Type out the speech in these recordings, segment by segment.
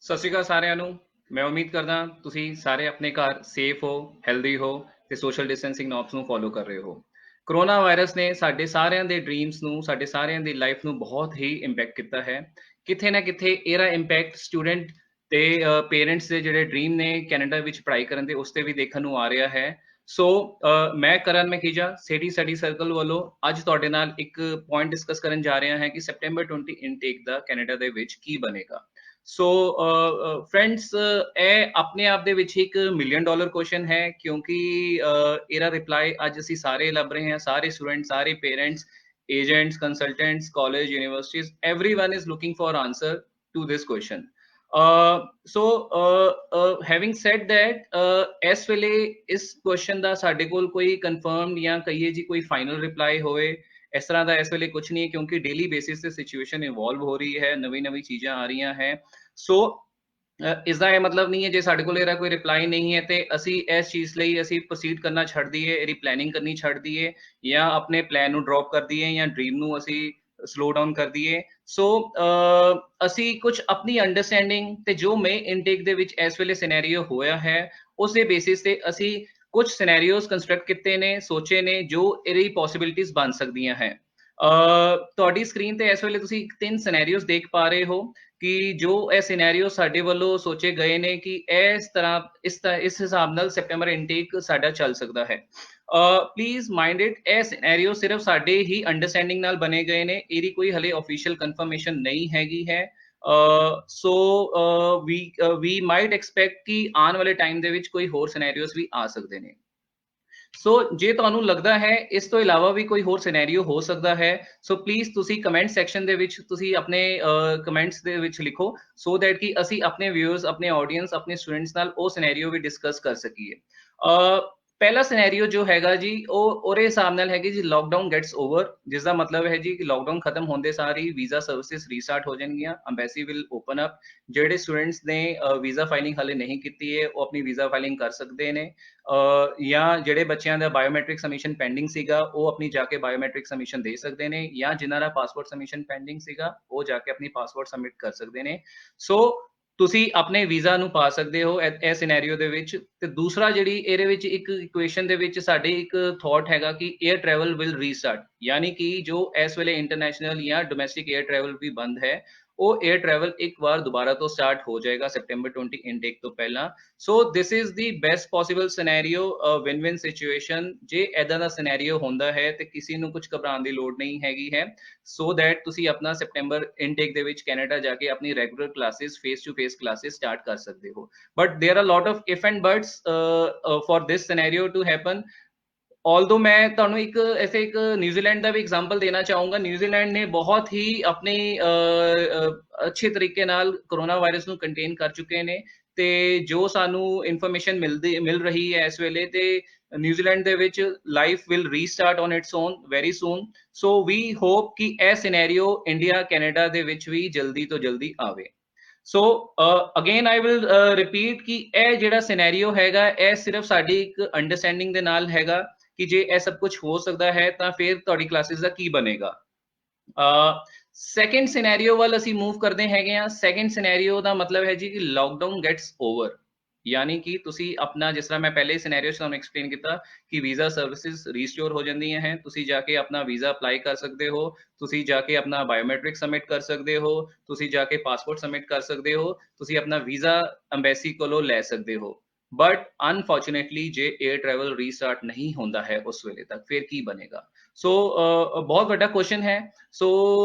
ਸਤਿ ਸ਼੍ਰੀ ਅਕਾਲ ਸਾਰਿਆਂ ਨੂੰ। ਮੈਂ ਉਮੀਦ ਕਰਦਾ ਤੁਸੀਂ ਸਾਰੇ ਆਪਣੇ ਘਰ ਸੇਫ ਹੋ, ਹੈਲਦੀ ਹੋ ਤੇ ਸੋਸ਼ਲ ਡਿਸਟੈਂਸਿੰਗ ਨੋਰਮਸ ਨੂੰ ਫੋਲੋ ਕਰ ਰਹੇ ਹੋ। ਕਰੋਨਾ ਵਾਇਰਸ ਨੇ ਸਾਡੇ ਸਾਰਿਆਂ ਦੇ ਡ੍ਰੀਮਸ ਨੂੰ, ਸਾਡੇ ਸਾਰਿਆਂ ਦੀ ਲਾਈਫ ਨੂੰ ਬਹੁਤ ਹੀ ਇੰਪੈਕਟ ਕੀਤਾ ਹੈ। ਕਿਤੇ ਨਾ ਕਿਤੇ ਇਹਦਾ ਇੰਪੈਕਟ ਸਟੂਡੈਂਟ ਤੇ ਪੇਰੈਂਟਸ ਦੇ ਜਿਹੜੇ ਡ੍ਰੀਮ ਨੇ ਕੈਨੇਡਾ ਵਿੱਚ ਪੜ੍ਹਾਈ ਕਰਨ ਦੇ ਉਸ ਤੇ ਵੀ ਦੇਖਣ ਨੂੰ ਆ ਰਿਹਾ ਹੈ। ਸੋ ਮੈਂ ਕਰਨ ਮਖੀਜਾ ਸਿਟੀ ਸਟੱਡੀ ਸਰਕਲ ਵੱਲੋਂ ਅੱਜ ਤੁਹਾਡੇ ਨਾਲ ਇੱਕ ਪੁਆਇੰਟ ਡਿਸਕਸ ਕਰਨ ਜਾ ਰਿਹਾ ਹਾਂ ਕਿ ਸੈਪਟੈਂਬਰ 20 ਇਨਟੇਕ ਦਾ ਕੈਨੇਡਾ ਦੇ ਵਿੱਚ ਕੀ ਬਣੇਗਾ। ਸੋ ਫਰੈਂਡਸ, ਇਹ ਆਪਣੇ ਆਪ ਦੇ ਵਿੱਚ ਇੱਕ ਮਿਲੀਅਨ ਡਾਲਰ ਕੁਐਸਚਨ ਹੈ ਕਿਉਂਕਿ ਇਹਦਾ ਰਿਪਲਾਈ ਅੱਜ ਅਸੀਂ ਸਾਰੇ ਲੱਭ ਰਹੇ ਹਾਂ। ਸਾਰੇ ਸਟੂਡੈਂਟ, ਸਾਰੇ parents, agents, consultants, college, universities, everyone is looking for answer to this question. Having said that, ਇਸ ਵੇਲੇ ਇਸ ਕੁਐਸਚਨ ਦਾ ਸਾਡੇ ਕੋਲ ਕੋਈ ਕਨਫਰਮ ਜਾਂ ਕਹੀਏ ਜੀ ਕੋਈ ਫਾਈਨਲ ਰਿਪਲਾਈ ਹੋਵੇ ਇਸ ਤਰ੍ਹਾਂ ਦਾ ਇਸ ਵੇਲੇ ਕੁਝ ਨਹੀਂ ਹੈ ਕਿਉਂਕਿ ਡੇਲੀ ਬੇਸਿਸ ਤੇ ਸਿਚੁਏਸ਼ਨ ਇਵੋਲਵ ਹੋ ਰਹੀ ਹੈ, ਨਵੀਂ ਚੀਜ਼ਾਂ ਆ ਰਹੀਆਂ ਹੈ। ਸੋ ਇਸਦਾ ਇਹ ਮਤਲਬ ਨਹੀਂ ਹੈ ਜੇ ਸਾਡੇ ਕੋਲ ਇਹਦਾ ਕੋਈ ਰਿਪਲਾਈ ਨਹੀਂ ਹੈ ਤੇ ਅਸੀਂ ਇਸ ਚੀਜ਼ ਲਈ ਅਸੀਂ ਪ੍ਰੋਸੀਡ ਕਰਨਾ ਛੱਡ ਦਈਏ, ਇਹਦੀ ਪਲੈਨਿੰਗ ਕਰਨੀ ਛੱਡ ਦਈਏ ਜਾਂ ਆਪਣੇ ਪਲਾਨ ਨੂੰ ਡ੍ਰੌਪ ਕਰ ਦਈਏ ਜਾਂ ਡ੍ਰੀਮ ਨੂੰ ਅਸੀਂ ਸਲੋ ਡਾਊਨ ਕਰ ਦਈਏ। ਸੋ ਅਸੀਂ ਕੁਝ ਆਪਣੀ ਅੰਡਰਸਟੈਂਡਿੰਗ ਤੇ ਜੋ ਮੇ ਇਨਟੇਕ ਦੇ ਵਿੱਚ ਇਸ ਵੇਲੇ ਸਿਨੈਰੀਓ ਹੋਇਆ ਹੈ ਉਸ ਦੇ ਬੇਸਿਸ ਤੇ ਅਸੀਂ ਕੁਝ ਸਿਨੈਰੀਓਜ਼ ਕੰਸਟਰਕਟ ਕੀਤੇ ਨੇ, ਸੋਚੇ ਨੇ ਜੋ ਇਹਦੀ ਪੋਸਿਬਿਲਿਟੀਜ਼ ਬਣ ਸਕਦੀਆਂ ਹੈ। ਤੁਹਾਡੀ ਸਕਰੀਨ ਤੇ ਇਸ ਵੇਲੇ ਤੁਸੀਂ 3 ਸਿਨੈਰੀਓਜ਼ ਦੇਖ ਪਾ ਰਹੇ ਹੋ ਕਿ ਜੋ ਇਹ ਸਿਨੈਰੀਓ ਸਾਡੇ ਵੱਲੋਂ ਸੋਚੇ ਗਏ ਨੇ ਕਿ ਇਸ ਤਰ੍ਹਾਂ ਇਸ ਹਿਸਾਬ ਨਾਲ ਸੈਪਟੈਂਬਰ ਇਨਟੇਕ ਸਾਡਾ ਚੱਲ ਸਕਦਾ ਹੈ। ਪਲੀਜ਼ ਮਾਈਂਡ ਇਟ, ਇਹ ਸਿਨੈਰੀਓ ਸਿਰਫ ਸਾਡੇ ਹੀ ਅੰਡਰਸਟੈਂਡਿੰਗ ਨਾਲ ਬਣੇ ਗਏ ਨੇ, ਇਹਦੀ ਕੋਈ ਹਲੇ ਆਫੀਸ਼ੀਅਲ ਕਨਫਰਮੇਸ਼ਨ ਨਹੀਂ ਹੈਗੀ ਹੈ। ਸੋ ਵੀ ਮਾਈਟ ਐਕਸਪੈਕਟ ਕਿ ਆਉਣ ਵਾਲੇ ਟਾਈਮ ਦੇ ਵਿੱਚ ਕੋਈ ਹੋਰ ਸਿਨੈਰੀਓਜ਼ ਵੀ ਆ ਸਕਦੇ ਨੇ। ਸੋ ਜੇ ਤੁਹਾਨੂੰ ਲੱਗਦਾ ਹੈ ਇਸ ਤੋਂ ਇਲਾਵਾ ਵੀ ਕੋਈ ਹੋਰ ਸਿਨੈਰੀਓ ਹੋ ਸਕਦਾ ਹੈ ਸੋ ਪਲੀਜ਼ ਤੁਸੀਂ ਕਮੈਂਟ ਸੈਕਸ਼ਨ ਦੇ ਵਿੱਚ ਤੁਸੀਂ ਆਪਣੇ ਕਮੈਂਟਸ ਦੇ ਵਿੱਚ ਲਿਖੋ ਸੋ ਦੈਟ ਕਿ ਅਸੀਂ ਆਪਣੇ ਵਿਊਅਰਸ, ਆਪਣੇ ਆਡੀਅנס, ਆਪਣੇ ਸਟੂਡੈਂਟਸ ਨਾਲ ਉਹ ਸਿਨੈਰੀਓ ਵੀ ਡਿਸਕਸ ਕਰ ਸਕੀਏ। ਪਹਿਲਾ ਸਿਨੈਰੀਓ ਜੋ ਹੈਗਾ ਜੀ ਉਹ ਉਹਦੇ ਹਿਸਾਬ ਨਾਲ ਹੈਗੀ ਜੀ ਲੋਕਡਾਊਨ ਗੈਟਸ ਓਵਰ, ਜਿਸ ਦਾ ਮਤਲਬ ਹੈ ਜੀ ਕਿ ਲੋਕਡਾਊਨ ਖਤਮ ਹੁੰਦੇ ਸਾਰ ਹੀ ਵੀਜ਼ਾ ਸਰਵਿਸਿਜ਼ ਰੀਸਟਾਰਟ ਹੋ ਜਾਣਗੀਆਂ, ਅੰਬੈਸੀ ਵਿਲ ਓਪਨ ਅਪ। ਜਿਹੜੇ ਸਟੂਡੈਂਟਸ ਨੇ ਵੀਜ਼ਾ ਫਾਈਲਿੰਗ ਹਾਲੇ ਨਹੀਂ ਕੀਤੀ ਹੈ ਉਹ ਆਪਣੀ ਵੀਜ਼ਾ ਫਾਈਲਿੰਗ ਕਰ ਸਕਦੇ ਨੇ ਜਾਂ ਜਿਹੜੇ ਬੱਚਿਆਂ ਦਾ ਬਾਇਓਮੈਟ੍ਰਿਕ ਸਬਮਿਸ਼ਨ ਪੈਂਡਿੰਗ ਸੀਗਾ ਉਹ ਆਪਣੀ ਜਾ ਕੇ ਬਾਇਓਮੈਟ੍ਰਿਕ ਸਬਮਿਸ਼ਨ ਦੇ ਸਕਦੇ ਨੇ ਜਾਂ ਜਿਨ੍ਹਾਂ ਦਾ ਪਾਸਪੋਰਟ ਸਬਮਿਸ਼ਨ ਪੈਂਡਿੰਗ ਸੀਗਾ ਉਹ ਜਾ ਕੇ ਆਪਣੀ ਪਾਸਪੋਰਟ ਸਬਮਿਟ ਕਰ ਸਕਦੇ ਨੇ। ਸੋ ਤੁਸੀਂ ਆਪਣੇ ਵੀਜ਼ਾ ਨੂੰ ਪਾ ਸਕਦੇ ਹੋ ਇਹ ਸਿਨੈਰੀਓ ਦੇ ਵਿੱਚ। ਤੇ ਦੂਸਰਾ ਜਿਹੜੀ ਇਹਦੇ ਵਿੱਚ ਇੱਕ ਇਕੁਏਸ਼ਨ ਦੇ ਵਿੱਚ ਸਾਡੇ ਇੱਕ ਥਾਟ ਹੈਗਾ ਕਿ 에ਅਰ ਟਰੈਵਲ ਵਿਲ ਰੀਸਟਾਰਟ, ਯਾਨੀ ਕਿ ਜੋ ਇਸ ਵੇਲੇ ਇੰਟਰਨੈਸ਼ਨਲ ਜਾਂ ਡੋਮੈਸਟਿਕ 에ਅਰ ਟਰੈਵਲ ਵੀ ਬੰਦ ਹੈ ਉਹ 에ਅਰ ਟਰੈਵਲ ਇੱਕ ਵਾਰ ਦੁਬਾਰਾ ਤੋਂ ਸਟਾਰਟ ਹੋ ਜਾਏਗਾ ਸੈਪਟੈਂਬਰ 20 ਇਨਟੇਕ ਤੋਂ ਪਹਿਲਾਂ। So this is the best possible scenario, win win situation. ਜੇ ਇਦਾਂ ਦਾ ਸਿਨੈਰੀਓ ਹੁੰਦਾ ਹੈ ਤੇ ਕਿਸੇ ਨੂੰ ਕੁਝ ਘਬਰਾਉਣ ਦੀ ਲੋੜ ਨਹੀਂ ਹੈਗੀ ਹੈ ਸੋ ਦੈਟ ਤੁਸੀਂ ਆਪਣਾ ਸੈਪਟੈਂਬਰ ਇਨਟੇਕ ਦੇ ਵਿੱਚ ਕੈਨੇਡਾ ਜਾ ਕੇ ਆਪਣੀ regular classes, face to face classes start ਕਰ ਸਕਦੇ ਹੋ। But there are lot of if and buts for this scenario to happen. Although मैं ਤੁਹਾਨੂੰ ਇੱਕ ऐसे एक न्यूजीलैंड ਦਾ ਵੀ ਐਗਜ਼ਾਮਪਲ ਦੇਣਾ ਚਾਹੂੰਗਾ। न्यूजीलैंड ਨੇ ਬਹੁਤ ਹੀ ਆਪਣੀ ਅੱਛੇ ਤਰੀਕੇ ਨਾਲ ਕਰੋਨਾ ਵਾਇਰਸ ਨੂੰ ਕੰਟੇਨ ਕਰ ਚੁੱਕੇ ਨੇ ਤੇ ਜੋ ਸਾਨੂੰ ਇਨਫੋਰਮੇਸ਼ਨ ਮਿਲ ਰਹੀ ਹੈ ਇਸ ਵੇਲੇ ਤੇ न्यूजीलैंड ਦੇ ਵਿੱਚ life will restart on its own very soon. So we hope ਕਿ ਇਹ ਸਿਨੈਰੀਓ ਇੰਡੀਆ ਕੈਨੇਡਾ ਦੇ ਵਿੱਚ ਵੀ ਜਲਦੀ ਤੋਂ ਜਲਦੀ ਆਵੇ। ਸੋ ਅਗੇਨ ਆਈ ਵਿਲ ਰਿਪੀਟ ਕਿ ਇਹ ਜਿਹੜਾ ਸਿਨੈਰੀਓ ਹੈਗਾ ਇਹ ਸਿਰਫ ਸਾਡੀ ਇੱਕ ਅੰਡਰਸਟੈਂਡਿੰਗ ਦੇ ਨਾਲ ਹੈਗਾ ਕਿ ਜੇ ਇਹ ਸਭ ਕੁਝ ਹੋ ਸਕਦਾ ਹੈ ਤਾਂ ਫਿਰ ਤੁਹਾਡੀ ਕਲਾਸਿਸ ਦਾ ਕੀ ਬਣੇਗਾ। ਸੈਕੰਡ ਸਿਨੈਰੀਓ ਵੱਲ ਅਸੀਂ ਮੂਵ ਕਰਦੇ ਹੈਗੇ ਆ। ਸੈਕੰਡ ਸਿਨੈਰੀਓ ਦਾ ਮਤਲਬ ਹੈ ਜੀ ਕਿ ਲੋਕਡਾਊਨ ਗੈਟਸ ਓਵਰ, ਯਾਨੀ ਕਿ ਤੁਸੀਂ ਆਪਣਾ, ਜਿਸ ਤਰ੍ਹਾਂ ਮੈਂ ਪਹਿਲੇ ਸਿਨੈਰੀਓ 'ਚ ਤੁਹਾਨੂੰ ਐਕਸਪਲੇਨ ਕੀਤਾ ਕਿ ਵੀਜ਼ਾ ਸਰਵਿਸਿਜ਼ ਰੀਸਟੋਰ ਹੋ ਜਾਂਦੀਆਂ ਹੈ, ਤੁਸੀਂ ਜਾ ਕੇ ਆਪਣਾ ਵੀਜ਼ਾ ਅਪਲਾਈ ਕਰ ਸਕਦੇ ਹੋ, ਤੁਸੀਂ ਜਾ ਕੇ ਆਪਣਾ ਬਾਇਓਮੈਟ੍ਰਿਕ ਸਬਮਿਟ ਕਰ ਸਕਦੇ ਹੋ, ਤੁਸੀਂ ਜਾ ਕੇ ਪਾਸਪੋਰਟ ਸਬਮਿਟ ਕਰ ਸਕਦੇ ਹੋ, ਤੁਸੀਂ ਆਪਣਾ ਵੀਜ਼ਾ ਅੰਬੈਸੀ ਕੋਲੋਂ ਲੈ ਸਕਦੇ ਹੋ। ਬਟ ਅਨਫੋਰਚੂਨੇਟਲੀ ਜੇ 에ਅਰ ਟਰੈਵਲ ਰੀਸਟਾਰਟ ਨਹੀਂ ਹੁੰਦਾ ਹੈ ਉਸ ਵੇਲੇ ਤੱਕ ਫਿਰ ਕੀ ਬਣੇਗਾ। ਸੋ ਬਹੁਤ ਵੱਡਾ ਕੁਐਸਚਨ ਹੈ। ਸੋ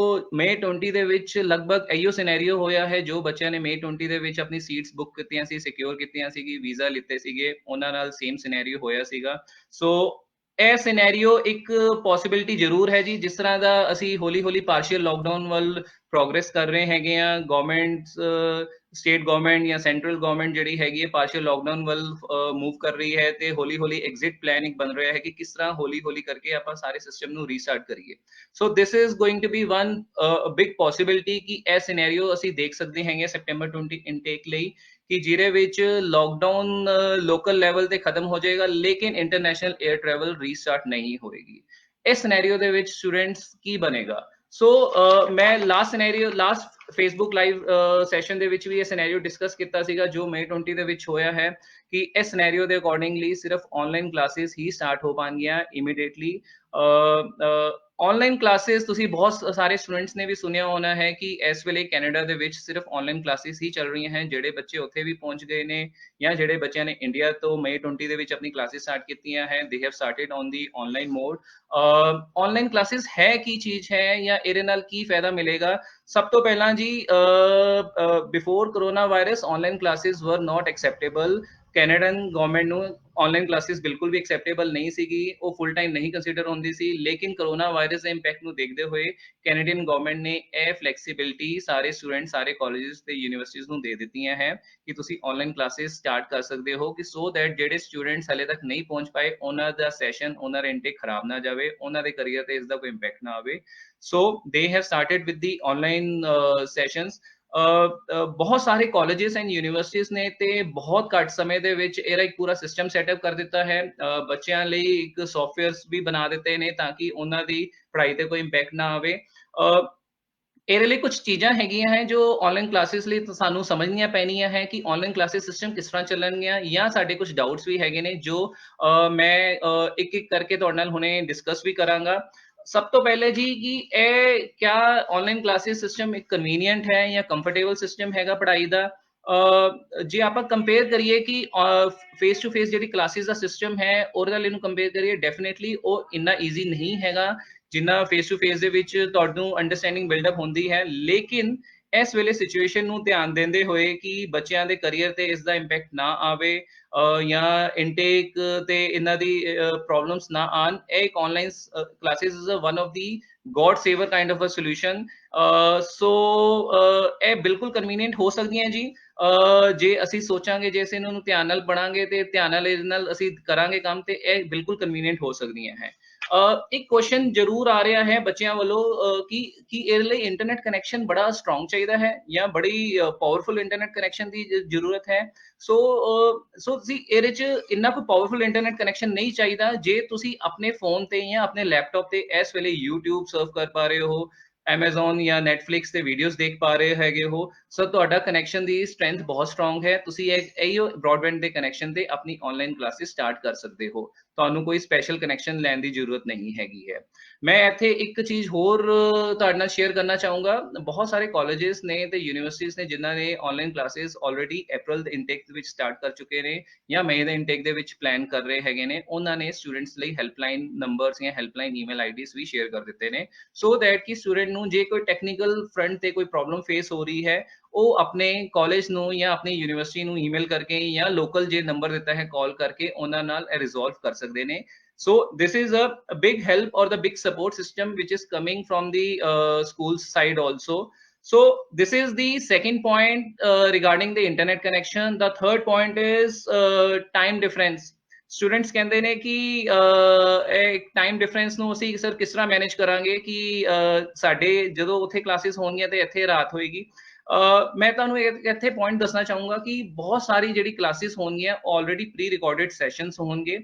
ਮਈ 20 ਦੇ ਵਿੱਚ ਲਗਭਗ ਇਹੋ ਸਿਨੈਰੀਓ ਹੋਇਆ ਹੈ ਜੋ ਬੱਚਿਆਂ ਨੇ ਮਈ 20 ਦੇ ਵਿੱਚ ਆਪਣੀ ਸੀਟਸ ਬੁੱਕ ਕੀਤੀਆਂ ਸੀ, ਸਿਕਿਉਰ ਕੀਤੀਆਂ ਸੀਗੀ, ਵੀਜ਼ਾ ਲਿੱਤੇ ਸੀਗੇ, ਉਹਨਾਂ ਨਾਲ ਸੇਮ ਸਿਨੈਰੀਓ ਹੋਇਆ ਸੀਗਾ। ਸੋ ਇਹ ਸਿਨੈਰੀਓ ਇੱਕ ਪੋਸਿਬਿਲਿਟੀ ਜ਼ਰੂਰ ਹੈ ਜੀ। ਜਿਸ ਤਰ੍ਹਾਂ ਦਾ ਅਸੀਂ ਹੌਲੀ ਪਾਰਸ਼ੀਅਲ ਲੋਕਡਾਊਨ ਵੱਲ ਪ੍ਰੋਗਰੈਸ ਕਰ ਰਹੇ ਹੈਗੇ ਆ, ਗਵਰਨਮੈਂਟ, ਸਟੇਟ ਗਵਰਨਮੈਂਟ ਜਾਂ ਸੈਂਟਰਲ ਗਵਰਨਮੈਂਟ ਜਿਹੜੀ ਹੈਗੀ ਹੈ ਪਾਰਸ਼ੀਅਲ ਲੋਕਡਾਊਨ ਵੱਲ ਮੂਵ ਕਰ ਰਹੀ ਹੈ ਤੇ ਹੌਲੀ ਐਗਜ਼ਿਟ ਪਲਾਨ ਇੱਕ ਬਣ ਰਿਹਾ ਹੈ ਕਿ ਕਿਸ ਤਰ੍ਹਾਂ ਹੌਲੀ ਕਰਕੇ ਆਪਾਂ ਸਾਰੇ ਸਿਸਟਮ ਨੂੰ ਰੀਸਟਾਰਟ ਕਰੀਏ। So this is going to be one big possibility ਕਿ ਇਹ ਸਿਨੈਰੀਓ ਅਸੀਂ ਦੇਖ ਸਕਦੇ ਹੈਗੇ ਸੈਪਟੈਂਬਰ 20 ਇਨਟੇਕ ਲਈ ਕਿ ਜਿਹਦੇ ਵਿੱਚ ਲੋਕਡਾਊਨ ਲੋਕਲ ਲੈਵਲ ਤੇ ਖਤਮ ਹੋ ਜਾਏਗਾ ਲੇਕਿਨ ਇੰਟਰਨੈਸ਼ਨਲ 에ਅਰ ਟਰੈਵਲ ਰੀਸਟਾਰਟ ਨਹੀਂ ਹੋਏਗੀ। ਇਸ ਸਿਨੈਰੀਓ ਦੇ ਵਿੱਚ ਸਟੂਡੈਂਟਸ ਕੀ ਬਣੇਗਾ। ਸੋ ਮੈਂ ਲਾਸਟ ਫੇਸਬੁੱਕ ਲਾਈਵ ਸੈਸ਼ਨ ਦੇ ਵਿੱਚ ਵੀ ਇਹ ਸਿਨੈਰੀਓ ਡਿਸਕਸ ਕੀਤਾ ਸੀਗਾ ਜੋ May 20 ਦੇ ਵਿੱਚ ਹੋਇਆ ਹੈ ਕਿ ਇਸ ਸਿਨੈਰੀਓ ਦੇ ਅਕੋਰਡਿੰਗਲੀ ਸਿਰਫ ਆਨਲਾਈਨ ਕਲਾਸਿਸ ਹੀ ਸਟਾਰਟ ਹੋ ਪਾਣਗੀਆਂ ਇਮੀਡੀਏਟਲੀ। ਆਨਲਾਈਨ ਕਲਾਸਿਸ ਤੁਸੀਂ ਬਹੁਤ ਸਾਰੇ ਸਟੂਡੈਂਟਸ ਨੇ ਵੀ ਸੁਣਿਆ ਹੋਣਾ ਹੈ ਕਿ ਇਸ ਵੇਲੇ ਕੈਨੇਡਾ ਦੇ ਵਿੱਚ ਸਿਰਫ ਆਨਲਾਈਨ ਕਲਾਸਿਸ ਹੀ ਚੱਲ ਰਹੀਆਂ ਹਨ। ਜਿਹੜੇ ਬੱਚੇ ਉੱਥੇ ਵੀ ਪਹੁੰਚ ਗਏ ਨੇ ਜਾਂ ਜਿਹੜੇ ਬੱਚਿਆਂ ਨੇ ਇੰਡੀਆ ਤੋਂ May 20 ਦੇ ਵਿੱਚ ਆਪਣੀ ਕਲਾਸਿਸ ਸਟਾਰਟ ਕੀਤੀਆਂ ਹੈ, they have started on the online mode। Online classes ਹੈ ਕੀ ਚੀਜ਼ ਹੈ ਜਾਂ ਇਹਦੇ ਨਾਲ ਕੀ ਫਾਇਦਾ ਮਿਲੇਗਾ? ਸਭ ਤੋਂ ਪਹਿਲਾਂ ਜੀ before corona virus online classes ਵਰ ਨਾਟ ਐਕਸੈਪਟੇਬਲ। ਕੈਨੇਡਨ ਗਵਰਨਮੈਂਟ ਨੂੰ ਆਨਲਾਈਨ ਕਲਾਸਿਸ ਬਿਲਕੁਲ ਵੀ ਐਕਸੈਪਟੇਬਲ ਨਹੀਂ ਸੀਗੀ, ਉਹ ਫੁੱਲ ਟਾਈਮ ਨਹੀਂ ਕੰਸੀਡਰ ਹੁੰਦੀ ਸੀ। ਲੇਕਿਨ ਕਰੋਨਾ ਵਾਇਰਸ ਦੇ ਇੰਪੈਕਟ ਨੂੰ ਦੇਖਦੇ ਹੋਏ ਕੈਨੇਡੀਅਨ ਗਵਰਨਮੈਂਟ ਨੇ ਇਹ ਫਲੈਕਸੀਬਿਲਿਟੀ ਸਾਰੇ ਸਟੂਡੈਂਟ, ਸਾਰੇ ਕਾਲਜਿਸ ਤੇ ਯੂਨੀਵਰਸਿਟੀਜ਼ ਨੂੰ ਦੇ ਦਿੱਤੀਆਂ ਹੈ ਕਿ ਤੁਸੀਂ ਆਨਲਾਈਨ ਕਲਾਸਿਸ ਸਟਾਰਟ ਕਰ ਸਕਦੇ ਹੋ ਕਿ ਸੋ ਦੈਟ ਜਿਹੜੇ ਸਟੂਡੈਂਟਸ ਹਲੇ ਤੱਕ ਨਹੀਂ ਪਹੁੰਚ ਪਾਏ ਉਹਨਾਂ ਦਾ ਸੈਸ਼ਨ, ਉਹਨਾਂ ਦਾ ਇਨਟੇਕ ਖਰਾਬ ਨਾ ਜਾਵੇ, ਉਹਨਾਂ ਦੇ ਕਰੀਅਰ ਤੇ ਇਸ ਦਾ ਕੋਈ ਇੰਪੈਕਟ ਨਾ ਆਵੇ। So they have started with the online sessions. ਬਹੁਤ ਸਾਰੇ ਕਾਲਜਿਸ ਐਂਡ ਯੂਨੀਵਰਸਿਟੀਜ਼ ਨੇ ਤੇ ਬਹੁਤ ਘੱਟ ਸਮੇਂ ਦੇ ਵਿੱਚ ਇਹਦਾ ਇੱਕ ਪੂਰਾ ਸਿਸਟਮ ਸੈਟਅਪ ਕਰ ਦਿੱਤਾ ਹੈ। ਬੱਚਿਆਂ ਲਈ ਇੱਕ ਸੌਫਟਵੇਅਰਸ ਵੀ ਬਣਾ ਦਿੱਤੇ ਨੇ ਤਾਂ ਕਿ ਉਹਨਾਂ ਦੀ ਪੜ੍ਹਾਈ ਤੇ ਕੋਈ ਇੰਪੈਕਟ ਨਾ ਆਵੇ। ਇਹਦੇ ਲਈ ਕੁਝ ਚੀਜ਼ਾਂ ਹੈਗੀਆਂ ਹੈ ਜੋ ਆਨਲਾਈਨ ਕਲਾਸਿਸ ਲਈ ਸਾਨੂੰ ਸਮਝਣੀਆਂ ਪੈਣੀਆਂ ਹੈ ਕਿ ਆਨਲਾਈਨ ਕਲਾਸਿਸ ਸਿਸਟਮ ਕਿਸ ਤਰ੍ਹਾਂ ਚੱਲਣਗੀਆਂ, ਜਾਂ ਸਾਡੇ ਕੁਝ ਡਾਊਟਸ ਵੀ ਹੈਗੇ ਨੇ ਜੋ ਮੈਂ ਇੱਕ ਇੱਕ ਕਰਕੇ ਤੁਹਾਡੇ ਨਾਲ ਹੁਣੇ ਡਿਸਕਸ ਵੀ ਕਰਾਂਗਾ। ਸਭ ਤੋਂ ਪਹਿਲੇ ਜੀ ਕਿ ਇਹ ਕਿਆ ਆਨਲਾਈਨ ਕਲਾਸਿਸ ਸਿਸਟਮ ਇੱਕ ਕਨਵੀਨੀਅੰਟ ਹੈ ਜਾਂ ਕੰਫਰਟੇਬਲ ਸਿਸਟਮ ਹੈਗਾ ਪੜ੍ਹਾਈ ਦਾ? ਜੇ ਆਪਾਂ ਕੰਪੇਅਰ ਕਰੀਏ ਕਿ ਫੇਸ ਟੂ ਫੇਸ ਜਿਹੜੀ ਕਲਾਸਿਸ ਦਾ ਸਿਸਟਮ ਹੈ ਉਹਦੇ ਨਾਲ ਇਹਨੂੰ ਕੰਪੇਅਰ ਕਰੀਏ, ਡੈਫੀਨੇਟਲੀ ਉਹ ਇੰਨਾ ਈਜ਼ੀ ਨਹੀਂ ਹੈਗਾ ਜਿੰਨਾ ਫੇਸ ਟੂ ਫੇਸ ਦੇ ਵਿੱਚ ਤੁਹਾਨੂੰ ਅੰਡਰਸਟੈਂਡਿੰਗ ਬਿਲਡਅਪ ਹੁੰਦੀ ਹੈ। ਲੇਕਿਨ ਇਸ ਵੇਲੇ ਸਿਚੁਏਸ਼ਨ ਨੂੰ ਧਿਆਨ ਦਿੰਦੇ ਹੋਏ ਕਿ ਬੱਚਿਆਂ ਦੇ ਕਰੀਅਰ ਤੇ ਇਸ ਦਾ ਇੰਪੈਕਟ ਨਾ ਆਵੇ ਜਾਂ ਇਨਟੇਕ ਤੇ ਇਹਨਾਂ ਦੀ ਪ੍ਰੋਬਲਮਸ ਨਾ ਆਣ, ਇਹ ਇੱਕ online classes is one of the god saver kind of a solution. So ਇਹ ਬਿਲਕੁਲ ਕਨਵੀਨੀਅੰਟ ਹੋ ਸਕਦੀਆਂ ਜੀ ਜੇ ਅਸੀਂ ਸੋਚਾਂਗੇ, ਜੇ ਅਸੀਂ ਇਹਨਾਂ ਨੂੰ ਧਿਆਨ ਨਾਲ ਪੜਾਂਗੇ ਤੇ ਧਿਆਨ ਨਾਲ ਇਹਦੇ ਨਾਲ ਅਸੀਂ ਕਰਾਂਗੇ ਕੰਮ ਤੇ ਇਹ ਬਿਲਕੁਲ ਕਨਵੀਨੀਅੰਟ ਹੋ ਸਕਦੀਆਂ ਹੈ। ਇੱਕ ਕੁਐਸਚਨ ਜ਼ਰੂਰ ਆ ਰਿਹਾ ਹੈ ਬੱਚਿਆਂ ਵੱਲੋਂ ਕਿ ਇਹਦੇ ਲਈ ਇੰਟਰਨੈਟ ਕਨੈਕਸ਼ਨ ਬੜਾ ਸਟਰੋਂਗ ਚਾਹੀਦਾ ਹੈ ਜਾਂ ਬੜੀ ਪਾਵਰਫੁਲ ਇੰਟਰਨੈਟ ਕਨੈਕਸ਼ਨ ਦੀ ਜ਼ਰੂਰਤ ਹੈ। ਸੋ ਤੁਸੀਂ ਇਹਦੇ 'ਚ ਇੰਨਾ ਕੋਈ ਪਾਵਰਫੁਲ ਇੰਟਰਨੈਟ ਕਨੈਕਸ਼ਨ ਨਹੀਂ ਚਾਹੀਦਾ ਜੇ ਤੁਸੀਂ ਆਪਣੇ ਫੋਨ ਤੇ ਜਾਂ ਆਪਣੇ ਲੈਪਟਾਪ ਤੇ ਇਸ ਵੇਲੇ YouTube ਸਰਫ ਕਰ ਪਾ ਰਹੇ ਹੋ, Amazon ਜਾਂ Netflix ਤੇ ਵੀਡੀਓਜ਼ ਦੇਖ ਪਾ ਰਹੇ ਹੈਗੇ ਹੋ, ਸੋ ਤੁਹਾਡਾ ਕਨੈਕਸ਼ਨ ਦੀ ਸਟਰੈਂਥ ਬਹੁਤ ਸਟਰੋਂਗ ਹੈ। ਤੁਸੀਂ ਇਹੋ ਬ੍ਰੌਡਬੈਂਡ ਦੇ ਕਨੈਕਸ਼ਨ ਤੇ ਆਪਣੀ ਆਨਲਾਈਨ ਕਲਾਸਿਸ ਸਟਾਰਟ ਕਰ ਸਕਦੇ ਹੋ, ਤੁਹਾਨੂੰ ਕੋਈ ਸਪੈਸ਼ਲ ਕਨੈਕਸ਼ਨ ਲੈਣ ਦੀ ਜ਼ਰੂਰਤ ਨਹੀਂ ਹੈਗੀ ਹੈ। ਮੈਂ ਇੱਥੇ ਇੱਕ ਚੀਜ਼ ਹੋਰ ਤੁਹਾਡੇ ਨਾਲ ਸ਼ੇਅਰ ਕਰਨਾ ਚਾਹੂੰਗਾ। ਬਹੁਤ ਸਾਰੇ ਕਾਲਜਿਸ ਨੇ ਤੇ ਯੂਨੀਵਰਸਿਟੀਜ਼ ਨੇ ਜਿਨ੍ਹਾਂ ਨੇ ਆਨਲਾਈਨ ਕਲਾਸਿਸ ਆਲਰੇਡੀ ਅਪ੍ਰੈਲ ਦੇ ਇਨਟੇਕ ਦੇ ਵਿੱਚ ਸਟਾਰਟ ਕਰ ਚੁੱਕੇ ਨੇ ਜਾਂ ਮਈ ਦੇ ਇਨਟੇਕ ਦੇ ਵਿੱਚ ਪਲਾਨ ਕਰ ਰਹੇ ਹੈਗੇ ਨੇ। ਉਹਨਾਂ ਨੇ ਸਟੂਡੈਂਟਸ ਲਈ ਹੈਲਪਲਾਈਨ ਨੰਬਰਸ ਜਾਂ ਹੈਲਪਲਾਈਨ ਈਮੇਲ ਆਈਡੀਜ਼ ਵੀ ਸ਼ੇਅਰ ਕਰ ਦਿੱਤੇ ਨੇ ਸੋ ਦੈਟ ਕਿ ਸਟੂਡੈਂਟ ਨੂੰ ਜੇ ਕੋਈ ਟੈਕਨੀਕਲ ਫਰੰਟ ਤੇ ਕੋਈ ਪ੍ਰੋਬਲਮ ਫੇਸ ਹੋ ਰਹੀ ਹੈ, ਉਹ ਆਪਣੇ ਕਾਲਜ ਨੂੰ ਜਾਂ ਆਪਣੀ ਯੂਨੀਵਰਸਿਟੀ ਨੂੰ ਈਮੇਲ ਕਰਕੇ ਜਾਂ ਲੋਕਲ ਜੇ ਨੰਬਰ ਦਿੱਤਾ ਹੈ ਕਾਲ ਕਰਕੇ ਉਹਨਾਂ ਨਾਲ ਰਿਜ਼ੋਲਵ ਕਰ ਸਕਦੇ ਨੇ। So this is a big help or the big support system which is coming from the school's side also. So this is the second point regarding the internet connection. The third point is time difference. Students ਕਹਿੰਦੇ ਨੇ ਕਿ ਇਹ time difference ਨੂੰ ਅਸੀਂ sir ਕਿਸ ਤਰ੍ਹਾਂ manage ਕਰਾਂਗੇ ਕਿ ਸਾਡੇ ਜਦੋਂ ਉੱਥੇ ਕਲਾਸਿਸ ਹੋਣਗੀਆਂ ਤੇ ਇੱਥੇ ਰਾਤ ਹੋਏਗੀ। ਮੈਂ ਤੁਹਾਨੂੰ ਇੱਥੇ ਪੁਆਇੰਟ ਦੱਸਣਾ ਚਾਹੂੰਗਾ ਕਿ ਬਹੁਤ ਸਾਰੀ ਜਿਹੜੀ ਕਲਾਸਿਸ ਹੋਣਗੀਆਂ ਆਲਰੇਡੀ ਪ੍ਰੀ ਰਿਕਾਰਡਡ ਸੈਸ਼ਨਸ ਹੋਣਗੇ।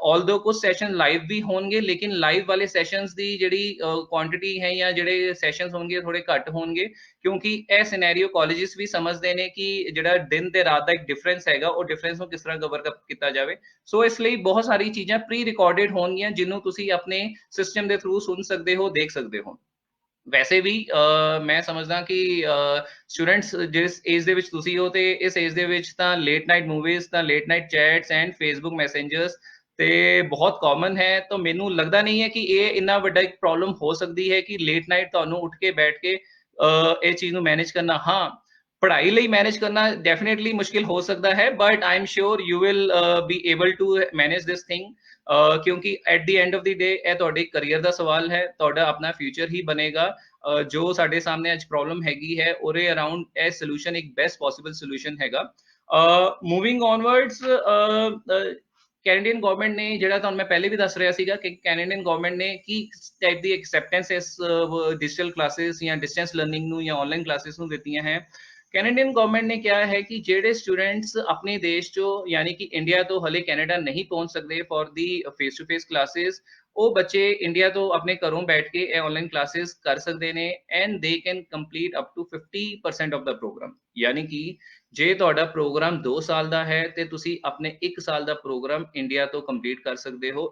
ਆਲਦੋ ਕੁਝ ਸੈਸ਼ਨ ਲਾਈਵ ਵੀ ਹੋਣਗੇ ਲੇਕਿਨ ਲਾਈਵ ਵਾਲੇ ਸੈਸ਼ਨਸ ਦੀ ਜਿਹੜੀ ਕੁਆਂਟੀਟੀ ਹੈ ਜਾਂ ਜਿਹੜੇ ਸੈਸ਼ਨਸ ਹੋਣਗੇ ਥੋੜੇ ਘੱਟ ਹੋਣਗੇ ਕਿਉਂਕਿ ਇਹ ਸਿਨੈਰੀਓ ਕਾਲਜਿਸ ਵੀ ਸਮਝਦੇ ਨੇ ਕਿ ਜਿਹੜਾ ਦਿਨ ਤੇ ਰਾਤ ਦਾ ਇੱਕ ਡਿਫਰੈਂਸ ਹੈਗਾ ਉਹ ਡਿਫਰੈਂਸ ਨੂੰ ਕਿਸ ਤਰ੍ਹਾਂ ਕਵਰ ਕੀਤਾ ਜਾਵੇ। ਸੋ ਇਸ ਲਈ ਬਹੁਤ ਸਾਰੀ ਚੀਜ਼ਾਂ ਪ੍ਰੀ ਰਿਕਾਰਡਡ ਹੋਣਗੀਆਂ ਜਿਹਨੂੰ ਤੁਸੀਂ ਆਪਣੇ ਸਿਸਟਮ ਦੇ ਥਰੂ ਸੁਣ ਸਕਦੇ ਹੋ, ਦੇਖ ਸਕਦੇ ਹੋ। ਵੈਸੇ ਵੀ ਮੈਂ ਸਮਝਦਾ ਕਿ ਸਟੂਡੈਂਟਸ ਜਿਸ ਏਜ ਦੇ ਵਿੱਚ ਤੁਸੀਂ ਹੋ ਤੇ ਇਸ ਏਜ ਦੇ ਵਿੱਚ ਤਾਂ ਲੇਟ ਨਾਈਟ ਮੂਵੀਜ਼, ਤਾਂ late night chats and Facebook messengers ਤੇ ਬਹੁਤ ਕਾਮਨ ਹੈ। ਤਾਂ ਮੈਨੂੰ ਲੱਗਦਾ ਨਹੀਂ ਹੈ ਕਿ ਇਹ ਇੰਨਾ ਵੱਡਾ ਇੱਕ ਪ੍ਰੋਬਲਮ ਹੋ ਸਕਦੀ ਹੈ ਕਿ ਲੇਟ ਨਾਈਟ ਤੁਹਾਨੂੰ ਉੱਠ ਕੇ ਬੈਠ ਕੇ ਇਹ ਚੀਜ਼ ਨੂੰ ਮੈਨੇਜ ਕਰਨਾ। ਹਾਂ, ਪੜ੍ਹਾਈ ਲਈ ਮੈਨੇਜ ਕਰਨਾ ਡੈਫੀਨੇਟਲੀ ਮੁਸ਼ਕਿਲ ਹੋ ਸਕਦਾ ਹੈ but I am sure you will be able to manage this thing ਕਿਉਂਕਿ at the end of the day ਇਹ ਤੁਹਾਡੇ ਕਰੀਅਰ ਦਾ ਸਵਾਲ ਹੈ, ਤੁਹਾਡਾ ਆਪਣਾ ਫਿਊਚਰ ਹੀ ਬਣੇਗਾ। ਜੋ ਸਾਡੇ ਸਾਹਮਣੇ ਅੱਜ ਪ੍ਰੋਬਲਮ ਹੈਗੀ ਹੈ ਉਹਦੇ ਅਰਾਊਂਡ ਇਹ ਸੋਲੂਸ਼ਨ ਇੱਕ ਬੈਸਟ ਪੋਸੀਬਲ ਸੋਲੂਸ਼ਨ ਹੈਗਾ। ਮੂਵਿੰਗ ਔਨਵਰਡਸ, ਕੈਨੇਡੀਅਨ ਗਵਰਨਮੈਂਟ ਨੇ ਜਿਹੜਾ ਤੁਹਾਨੂੰ ਮੈਂ ਪਹਿਲੇ ਵੀ ਦੱਸ ਰਿਹਾ ਸੀਗਾ ਕਿ ਕੈਨੇਡੀਅਨ ਗਵਰਨਮੈਂਟ ਨੇ ਕੀ ਟਾਈਪ ਦੀ ਐਕਸੈਪਟੈਂਸ ਇਸ ਡਿਜੀਟਲ ਕਲਾਸਿਸ ਜਾਂ ਡਿਸਟੈਂਸ ਲਰਨਿੰਗ ਨੂੰ ਜਾਂ ਆਨਲਾਈਨ ਕਲਾਸਿਸ ਨੂੰ ਦਿੱਤੀਆਂ ਹੈ। ਕੈਨੇਡੀਅਨ ਗਵਰਨਮੈਂਟ ਨੇ ਕਿਹਾ ਹੈ ਕਿ ਜਿਹੜੇ ਸਟੂਡੈਂਟਸ ਆਪਣੇ ਦੇਸ਼ ਚੋਂ ਯਾਨੀ ਕਿ ਇੰਡੀਆ ਤੋਂ ਹਲੇ ਕੈਨੇਡਾ ਨਹੀਂ ਪਹੁੰਚ ਸਕਦੇ for the face to face classes, ਉਹ ਬੱਚੇ ਇੰਡੀਆ ਤੋਂ ਆਪਣੇ ਘਰੋਂ ਬੈਠ ਕੇ ਇਹ ਆਨਲਾਈਨ ਕਲਾਸਿਸ ਕਰ ਸਕਦੇ ਨੇ and they can complete up to 50% of the programme. ਯਾਨੀ ਕਿ ਜੇ ਤੁਹਾਡਾ ਪ੍ਰੋਗਰਾਮ 2 ਸਾਲ ਦਾ ਹੈ ਤੇ ਤੁਸੀਂ ਆਪਣੇ 1 ਸਾਲ ਦਾ ਪ੍ਰੋਗਰਾਮ ਇੰਡੀਆ ਤੋਂ ਕੰਪਲੀਟ ਕਰ ਸਕਦੇ ਹੋ।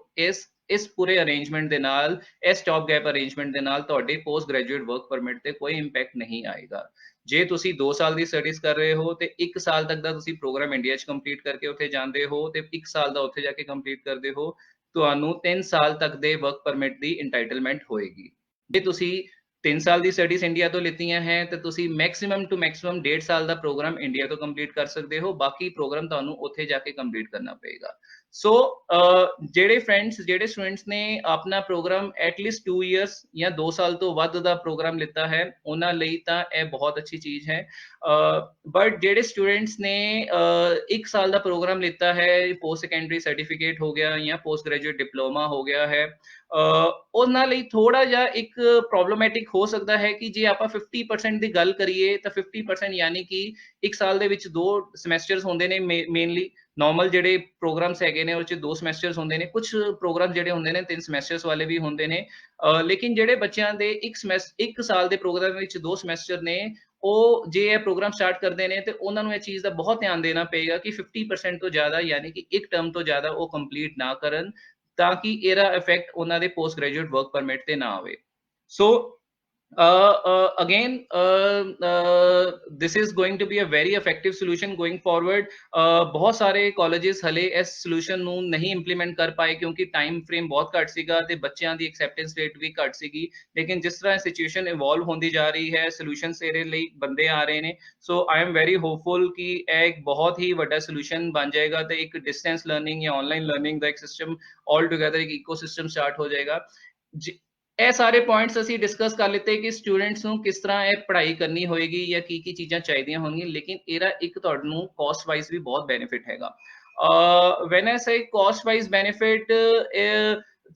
ਇਸ ਪੂਰੇ ਅਰੇਂਜਮੈਂਟ ਦੇ ਨਾਲ, ਇਸ ਸਟਾਪ ਗੈਪ ਅਰੇਂਜਮੈਂਟ ਦੇ ਨਾਲ ਤੁਹਾਡੇ ਪੋਸਟ ਗ੍ਰੈਜੂਏਟ ਵਰਕ ਪਰਮਿਟ ਤੇ ਕੋਈ ਇੰਪੈਕਟ ਨਹੀਂ ਆਏਗਾ। ਜੇ ਤੁਸੀਂ 2 ਸਾਲ ਦੀ ਸਟੱਡੀਜ਼ ਕਰ ਰਹੇ ਹੋ ਤੇ 1 ਸਾਲ ਤੱਕ ਦਾ ਤੁਸੀਂ ਪ੍ਰੋਗਰਾਮ ਇੰਡੀਆ 'ਚ ਕੰਪਲੀਟ ਕਰਕੇ ਉੱਥੇ ਜਾਂਦੇ ਹੋ ਤੇ 1 ਸਾਲ ਦਾ ਉੱਥੇ ਜਾ ਕੇ ਕੰਪਲੀਟ ਕਰਦੇ ਹੋ, ਤੁਹਾਨੂੰ 3 ਸਾਲ ਤੱਕ ਦੇ ਵਰਕ ਪਰਮਿਟ ਦੀ ਇੰਟਾਈਟਲਮੈਂਟ ਹੋਏਗੀ। ਜੇ ਤੁਸੀਂ 3 ਸਾਲ ਦੀ ਸਟੱਡੀਜ਼ ਇੰਡੀਆ ਤੋਂ ਲਿੱਤੀਆਂ ਹੈ ਤੇ ਤੁਸੀਂ ਮੈਕਸਿਮਮ ਟੂ ਮੈਕਸਿਮਮ 1.5 ਸਾਲ ਦਾ ਪ੍ਰੋਗਰਾਮ ਇੰਡੀਆ ਤੋਂ ਕੰਪਲੀਟ ਕਰ ਸਕਦੇ ਹੋ, ਬਾਕੀ ਪ੍ਰੋਗਰਾਮ ਤੁਹਾਨੂੰ ਉੱਥੇ ਜਾ ਕੇ ਕੰਪਲੀਟ ਕਰਨਾ ਪਏਗਾ। ਸੋ ਜਿਹੜੇ ਫਰੈਂਡਸ, ਜਿਹੜੇ ਸਟੂਡੈਂਟਸ ਨੇ ਆਪਣਾ ਪ੍ਰੋਗਰਾਮ ਐਟਲੀਸਟ 2 ਇਅਰਸ ਜਾਂ 2 ਸਾਲ ਤੋਂ ਵੱਧ ਦਾ ਪ੍ਰੋਗਰਾਮ ਲਿੱਤਾ ਹੈ, ਉਹਨਾਂ ਲਈ ਤਾਂ ਇਹ ਬਹੁਤ ਅੱਛੀ ਚੀਜ਼ ਹੈ। ਬਟ ਜਿਹੜੇ ਸਟੂਡੈਂਟਸ ਨੇ 1 ਸਾਲ ਦਾ ਪ੍ਰੋਗਰਾਮ ਲਿੱਤਾ ਹੈ, ਪੋਸਟ ਸੈਕੰਡਰੀ ਸਰਟੀਫਿਕੇਟ ਹੋ ਗਿਆ ਜਾਂ ਪੋਸਟ ਗ੍ਰੈਜੂਏਟ ਡਿਪਲੋਮਾ ਹੋ ਗਿਆ ਹੈ, ਉਹਨਾਂ ਲਈ ਥੋੜਾ ਜਿਹਾ ਇੱਕ ਪ੍ਰੋਬਲਮੈਟਿਕ ਹੋ ਸਕਦਾ ਹੈ ਕਿ ਜੇ ਆਪਾਂ 50% ਦੀ ਗੱਲ ਕਰੀਏ ਤਾਂ 50% ਯਾਨੀ ਕਿ 1 ਸਾਲ ਦੇ ਵਿੱਚ 2 ਸਮੈਸਟਰਸ ਹੁੰਦੇ ਨੇ ਮੇਨਲੀ। ਨੋਰਮਲ ਜਿਹੜੇ ਪ੍ਰੋਗਰਾਮਸ ਹੈਗੇ ਨੇ ਉਹ 'ਚ 2 ਸਮੈਸਟਰਸ ਹੁੰਦੇ ਨੇ, ਕੁਛ ਪ੍ਰੋਗਰਾਮ ਜਿਹੜੇ ਹੁੰਦੇ ਨੇ 3 ਸਮੈਸਟਰਸ ਵਾਲੇ ਵੀ ਹੁੰਦੇ ਨੇ। ਲੇਕਿਨ ਜਿਹੜੇ ਬੱਚਿਆਂ ਦੇ 1 ਸਾਲ ਦੇ ਪ੍ਰੋਗਰਾਮ ਵਿੱਚ 2 ਸਮੈਸਟਰ ਨੇ, ਉਹ ਜੇ ਇਹ ਪ੍ਰੋਗਰਾਮ ਸਟਾਰਟ ਕਰਦੇ ਨੇ ਤੇ ਉਹਨਾਂ ਨੂੰ ਇਹ ਚੀਜ਼ ਦਾ ਬਹੁਤ ਧਿਆਨ ਦੇਣਾ ਪਏਗਾ ਕਿ 50% ਤੋਂ ਜ਼ਿਆਦਾ ਯਾਨੀ ਕਿ ਇੱਕ ਟਰਮ ਤੋਂ ਜ਼ਿਆਦਾ ਉਹ ਕੰਪਲੀਟ ਨਾ ਕਰਨ, ਤਾਂ ਕਿ ਇਹਦਾ ਇਫੈਕਟ ਉਹਨਾਂ ਦੇ ਪੋਸਟ ਗ੍ਰੈਜੂਏਟ ਵਰਕ ਪਰਮਿਟ ਤੇ ਨਾ ਆਵੇ। ਸੋ again, this is going to be a very effective solution going forward। ਬਹੁਤ ਸਾਰੇ ਕਾਲਜਸ ਹਲੇ ਇਸ ਸੋਲੂਸ਼ਨ ਨੂੰ ਨਹੀਂ ਇੰਪਲੀਮੈਂਟ ਕਰ ਪਾਏ ਕਿਉਂਕਿ ਟਾਈਮ ਫਰੇਮ ਬਹੁਤ ਘੱਟ ਸੀਗਾ ਤੇ ਬੱਚਿਆਂ ਦੀ ਐਕਸੈਪਟੈਂਸ ਰੇਟ ਵੀ ਘੱਟ ਸੀਗੀ। ਲੇਕਿਨ ਜਿਸ ਤਰ੍ਹਾਂ ਸਿਚੁਏਸ਼ਨ ਇਵੋਲਵ ਹੁੰਦੀ ਜਾ ਰਹੀ ਹੈ, ਸੋਲੂਸ਼ਨਸ ਇਹਦੇ ਲਈ ਬੰਦੇ ਆ ਰਹੇ ਨੇ। ਸੋ ਆਈ ਐਮ ਵੈਰੀ ਹੋਪਫੁਲ ਕਿ ਇਹ ਇੱਕ ਬਹੁਤ ਹੀ ਵੱਡਾ ਸੋਲੂਸ਼ਨ ਬਣ ਜਾਏਗਾ ਤੇ ਇੱਕ ਡਿਸਟੈਂਸ ਲਰਨਿੰਗ ਜਾਂ ਆਨਲਾਈਨ ਲਰਨਿੰਗ ਦਾ ਇੱਕ ਸਿਸਟਮ ਆਲ ਟੁਗੇਦਰ, ਇੱਕ ਇਕੋਸਿਸਟਮ ਸਟਾਰਟ ਹੋ ਜਾਏਗਾ। ਇਹ ਸਾਰੇ ਪੁਆਇੰਟਸ ਅਸੀਂ ਡਿਸਕਸ ਕਰ ਲਿੱਤੇ ਕਿ ਸਟੂਡੈਂਟਸ ਨੂੰ ਕਿਸ ਤਰ੍ਹਾਂ ਇਹ ਪੜ੍ਹਾਈ ਕਰਨੀ ਹੋਏਗੀ ਜਾਂ ਕੀ ਚੀਜ਼ਾਂ ਚਾਹੀਦੀਆਂ ਹੋਣਗੀਆਂ, ਲੇਕਿਨ ਇਹਦਾ ਇੱਕ ਤੁਹਾਨੂੰ ਕਾਸਟ ਵਾਈਜ਼ ਵੀ ਬਹੁਤ ਬੈਨੀਫਿਟ ਹੈਗਾ। When I say cost wise benefit,